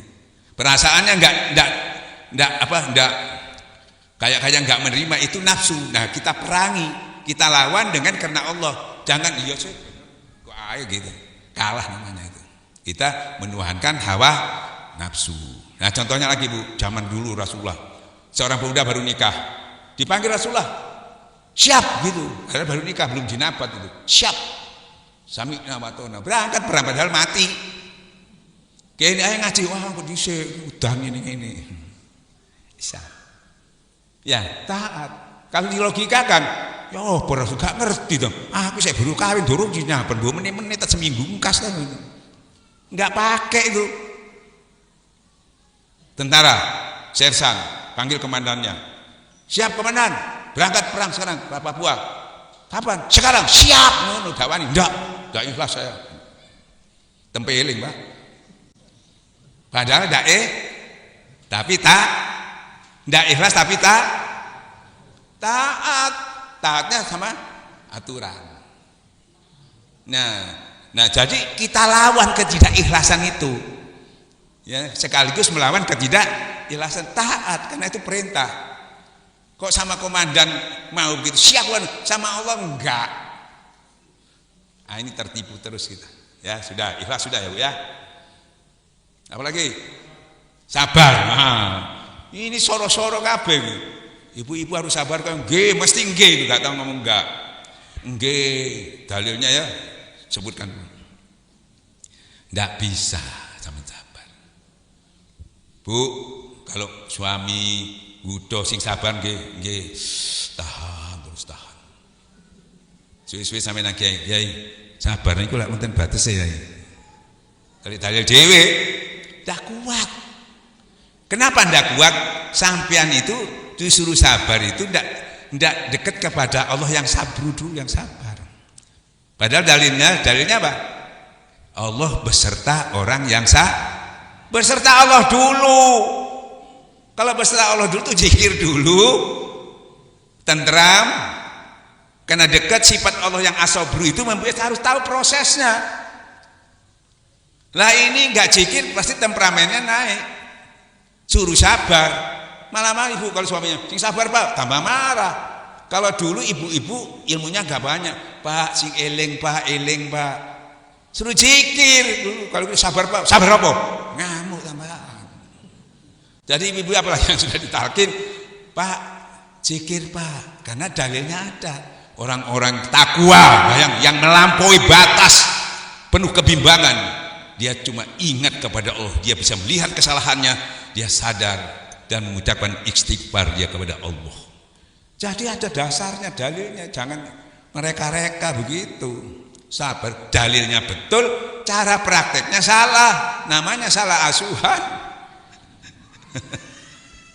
Perasaannya enggak kayak enggak menerima itu nafsu. Nah, kita perangi, kita lawan dengan karena Allah. Jangan iya sih. Kok ayo gitu. Kalah namanya itu. Kita menuhankan hawa nafsu. Nah, contohnya lagi, Bu, zaman dulu Rasulullah. Seorang pemuda baru nikah. Dipanggil Rasulullah. Siap gitu. Karena baru nikah belum jinabat itu. Siap. Sami'na wa ata'na. Berangkat perang padahal mati. Kene ayo ngaji, wah kok dhisik udan ngene-ngene. Bisa. Ya, taat. Kalau dilogikakan, ya ora gak ngerti to. Aku sik baru kawin durung jinabat, 2 menit-menit seminggu ngkas ta. Enggak pakai itu. Tentara, sersan, panggil komandannya. Siap komandan, berangkat perang sekarang ke Papua. Kapan? Sekarang. Siap. Ngono gak wani. Enggak ikhlas saya. Tempeling, Pak. Padahal tapi enggak ikhlas tapi taatnya sama aturan. Nah jadi kita lawan ketidakikhlasan itu. Ya, sekaligus melawan ketidakikhlasan taat karena itu perintah. Kok sama komandan mau begitu siap sama Allah enggak. Ini tertipu terus kita. Ya, sudah ikhlas sudah ya, Bu ya. Apalagi Sabar. Nah, ini soro-soro kabeh. Ibu-ibu harus sabar kan? Nggih, mesti nggih, enggak tahu ngomong enggak. Nggih, dalilnya ya sebutkan. Enggak bisa sama sabar. Bu, kalau suami udah sing sabar nggih, tahan terus tahan. Suwe-suwe sampe nang kiai, sabar niku lak wonten batas ya. Kalau dalil dhewe ndak kuat. Kenapa ndak kuat? Sampean itu disuruh sabar itu ndak dekat kepada Allah yang sabru dulu, yang sabar. Padahal dalilnya apa? Allah beserta orang yang beserta Allah dulu. Kalau beserta Allah dulu tuh zikir dulu, tentram, karena dekat sifat Allah yang asobru itu membuat harus tahu prosesnya. Lah ini nggak zikir pasti temperamennya naik, suruh sabar. Malah ibu kalau suaminya sing sabar pak tambah marah. Kalau dulu ibu-ibu ilmunya nggak banyak, pak sing eling pak, suruh zikir dulu. Kalau sabar pak, sabar apa? Ngamuk tambah. Jadi ibu-ibu apalagi yang sudah ditalkin, pak zikir pak, karena dalilnya ada. Orang-orang takwa yang melampaui batas penuh kebimbangan, dia cuma ingat kepada Allah, dia bisa melihat kesalahannya, dia sadar dan mengucapkan istighfar dia kepada Allah. Jadi ada dasarnya, dalilnya, jangan mereka-reka begitu. Sabar, dalilnya betul, cara prakteknya salah, namanya salah asuhan.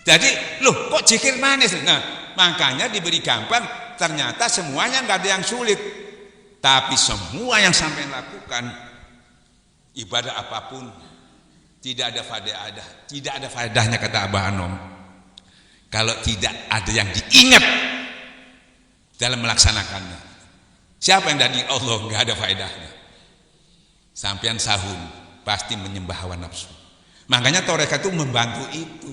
Jadi, loh kok zikir manis? Nah, makanya diberi gampang, ternyata semuanya nggak ada yang sulit. Tapi semua yang sampai lakukan, ibadah apapun, tidak ada faedahnya kata Abah Anom. Kalau tidak ada yang diingat dalam melaksanakannya. Siapa yang dari Allah nggak ada faedahnya. Sampean sahun pasti menyembah hawa nafsu. Makanya tarekat itu membantu itu.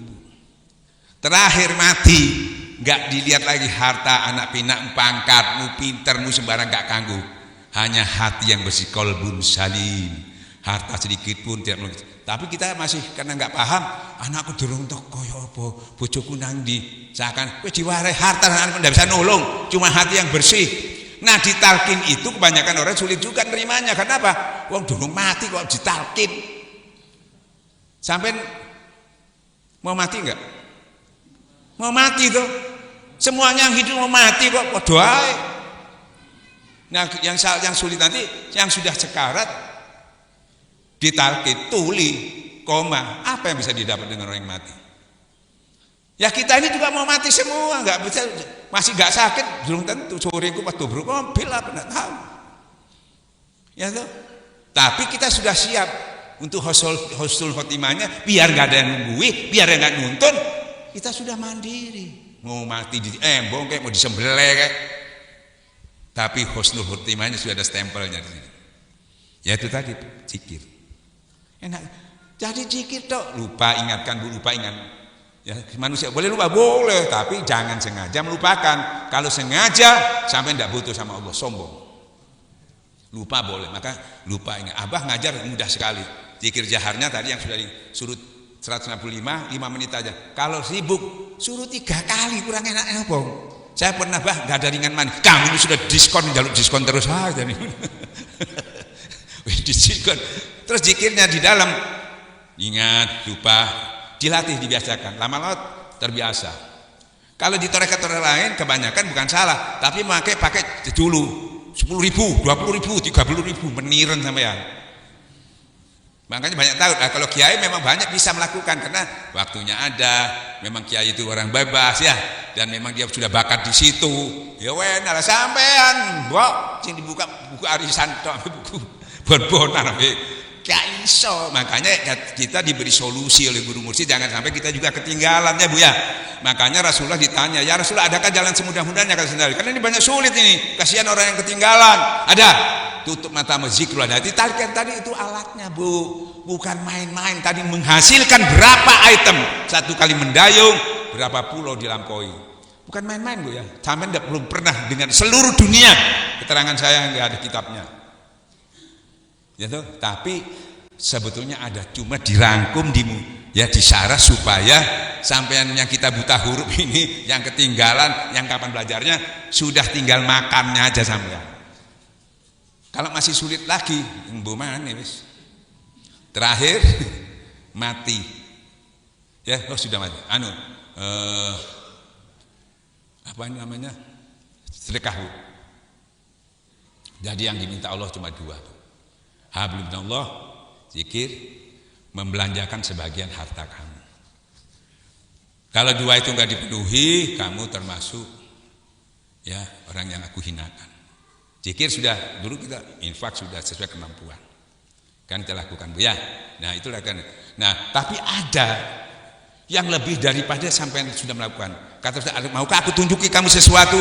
Terakhir mati nggak dilihat lagi harta, anak pinak, pangkatmu, pintermu sembarang nggak kanggu. Hanya hati yang bersih, qalbun salim. Harta sedikit pun tidak melukis. Tapi kita masih karena nggak paham, anakku durung tok koyo apa, bojoku nang ndi. Seakan wis diwarai harta anakku ndak bisa nolong, cuma hati yang bersih. Nah, ditalkin itu kebanyakan orang sulit juga nerimanya. Kenapa? Wong durung mati kok ditalkin. Sampai mau mati enggak? Mau mati tuh. Semuanya yang hidup mau mati kok padha ae. Nah, yang sulit nanti yang sudah sekarat ditalkin tuli koma, apa yang bisa didapat dengan orang yang mati? Ya kita ini juga mau mati semua, nggak bisa, masih nggak sakit belum tentu. Sore aku pas dobrok mobil apa nggak tahu, ya tuh. Tapi kita sudah siap untuk husnul khotimahnya, biar nggak ada yang nungguin, biar nggak nuntun, kita sudah mandiri. Mau mati di embong kayak mau disembelih kayak, tapi husnul khotimahnya sudah ada stempelnya di sini. Ya itu tadi zikir. Enak. Jadi zikir tok, lupa ingatkan Bu, lupa ingat. Ya, manusia boleh lupa, boleh, tapi jangan sengaja melupakan. Kalau sengaja sampai tidak butuh sama Allah, sombong. Lupa boleh, maka lupa ingat. Abah ngajar mudah sekali. Zikir jaharnya tadi yang sudah disuruh 165, 5 menit aja. Kalau sibuk, suruh 3 kali, kurang enak apa? Saya pernah bah, nggak ada ringan manis. Kamu ini sudah diskon, jalur diskon terus aja nih. Diskon. Terus zikirnya di dalam, ingat, lupa. Dilatih, dibiasakan, lama-lama terbiasa. Kalau di tarekat-tarekat lain kebanyakan bukan salah, tapi pakai dulu 10.000, 20.000, 30.000 meniren sampean. Makanya banyak tahu. Nah, kalau kiai memang banyak bisa melakukan karena waktunya ada. Memang kiai itu orang bebas ya, dan memang dia sudah bakat di situ. Ya wenar sampean, mbok sing dibuka buku arisan tok, buku bon-bonan gak iso. Makanya kita diberi solusi oleh guru mursyid, jangan sampai kita juga ketinggalan ya Bu ya. Makanya Rasulullah ditanya, ya Rasulullah adakah jalan semudah-mudahnya kata sendiri? Karena ini banyak sulit ini, kasihan orang yang ketinggalan. Ada, tutup matamu, zikrullah. Jadi tadi itu alatnya Bu, bukan main-main. Tadi menghasilkan berapa item, satu kali mendayung, berapa pulau dilampaui. Bukan main-main Bu ya. Sampai belum pernah dengan seluruh dunia keterangan saya nggak ada kitabnya. Ya tuh, tapi sebetulnya ada, cuma dirangkum Ya disyarah supaya sampean yang kita buta huruf ini, yang ketinggalan, yang kapan belajarnya, sudah tinggal makannya aja sampean. Kalau masih sulit lagi, mbok mana wis. Terakhir mati. Ya, oh sudah mati. Apa namanya? Sedekah. Jadi yang diminta Allah cuma dua. Hablum minallah, zikir, membelanjakan sebagian harta kamu. Kalau dua itu enggak dipenuhi, kamu termasuk ya orang yang aku hinakan. Zikir sudah, dulu kita infak sudah sesuai kemampuan. Kan kita lakukan, Bu ya. Nah, itulah kan. Nah, tapi ada yang lebih daripada sampai sudah melakukan. Kata Ustaz, maukah aku tunjuki kamu sesuatu?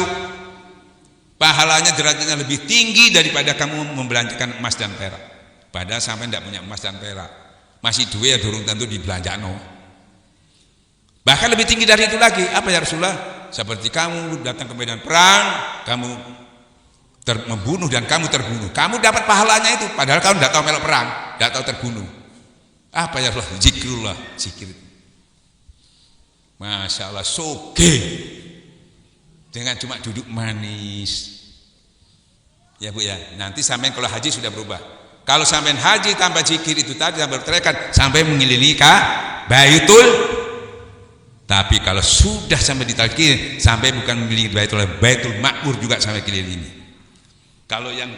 Pahalanya derajatnya lebih tinggi daripada kamu membelanjakan emas dan perak. Padahal sampai tidak punya emas dan perak. Masih duit ya durung tentu dibelanjano. Bahkan lebih tinggi dari itu lagi. Apa ya Rasulullah? Seperti kamu datang ke medan perang, kamu membunuh dan kamu terbunuh. Kamu dapat pahalanya itu, padahal kamu tidak tahu melok perang, tidak tahu terbunuh. Apa ya Allah? Zikrullah, zikir. Masya Allah, soge dengan cuma duduk manis. Ya Bu ya, nanti sampai kalau haji sudah berubah. Kalau sampai haji tambah zikir itu tadi sampai berteriakan sampai mengelilingi Baitul. Tapi kalau sudah sampai di talqin sampai bukan mengelilingi Baitul Makmur juga sampai kelilingi. Kalau yang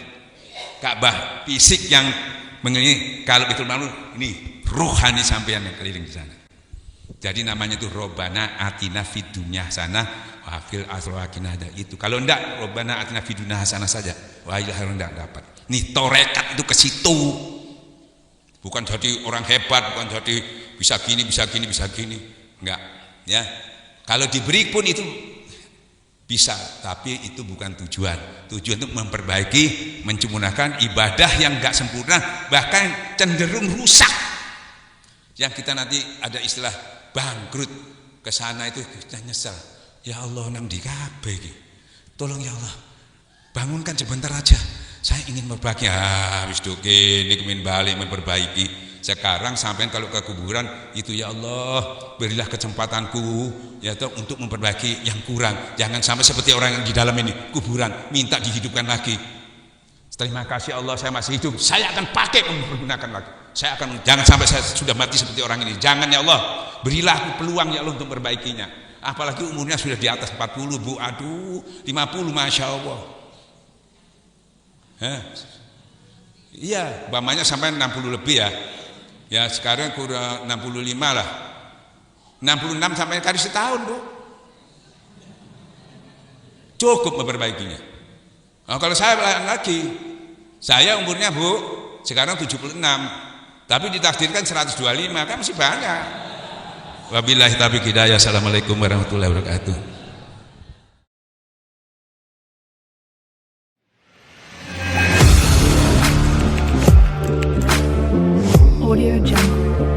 Ka'bah fisik yang mengelilingi, kalau Baitul Makmur ini ruhani sampean yang keliling di sana. Jadi namanya itu Robbana atina fid dunya hasanah wa fil akhirati hasanah. Itu kalau enggak Robbana atina fid dunya hasanah saja, wah ilaha enggak dapat. Nih torekat itu ke situ. Bukan jadi orang hebat, bukan jadi bisa gini, bisa gini, bisa gini. Enggak, ya. Kalau diberi pun itu bisa, tapi itu bukan tujuan. Tujuan itu memperbaiki, mencemurahkan ibadah yang enggak sempurna, bahkan cenderung rusak. Yang kita nanti ada istilah bangkrut ke sana itu kita nyesal. Ya Allah nang di kabeh iki. Tolong ya Allah. Bangunkan sebentar aja. Saya ingin memperbaiki. Wis ini kemin balik memperbaiki. Sekarang sampai kalau ke kuburan itu ya Allah, berilah kesempatanku ya toh untuk memperbaiki yang kurang. Jangan sampai seperti orang yang di dalam ini kuburan minta dihidupkan lagi. Terima kasih Allah saya masih hidup. Saya akan pakai mempergunakan lagi. Saya akan jangan sampai saya sudah mati seperti orang ini. Jangan ya Allah, berilah aku peluang ya Allah untuk memperbaikinya. Apalagi umurnya sudah di atas 40 Bu. Aduh, 50 Masya Allah. Iya, umpamanya sampai 60 lebih ya. Ya sekarang kurang 65 lah. 66 sampai kali setahun Bu. Cukup memperbaikinya. Nah, kalau saya lagi, saya umurnya Bu sekarang 76. Tapi ditakdirkan 125 kan masih banyak. Wabillahi taufiq hidayah. Assalamualaikum warahmatullahi wabarakatuh. Audio Jungle.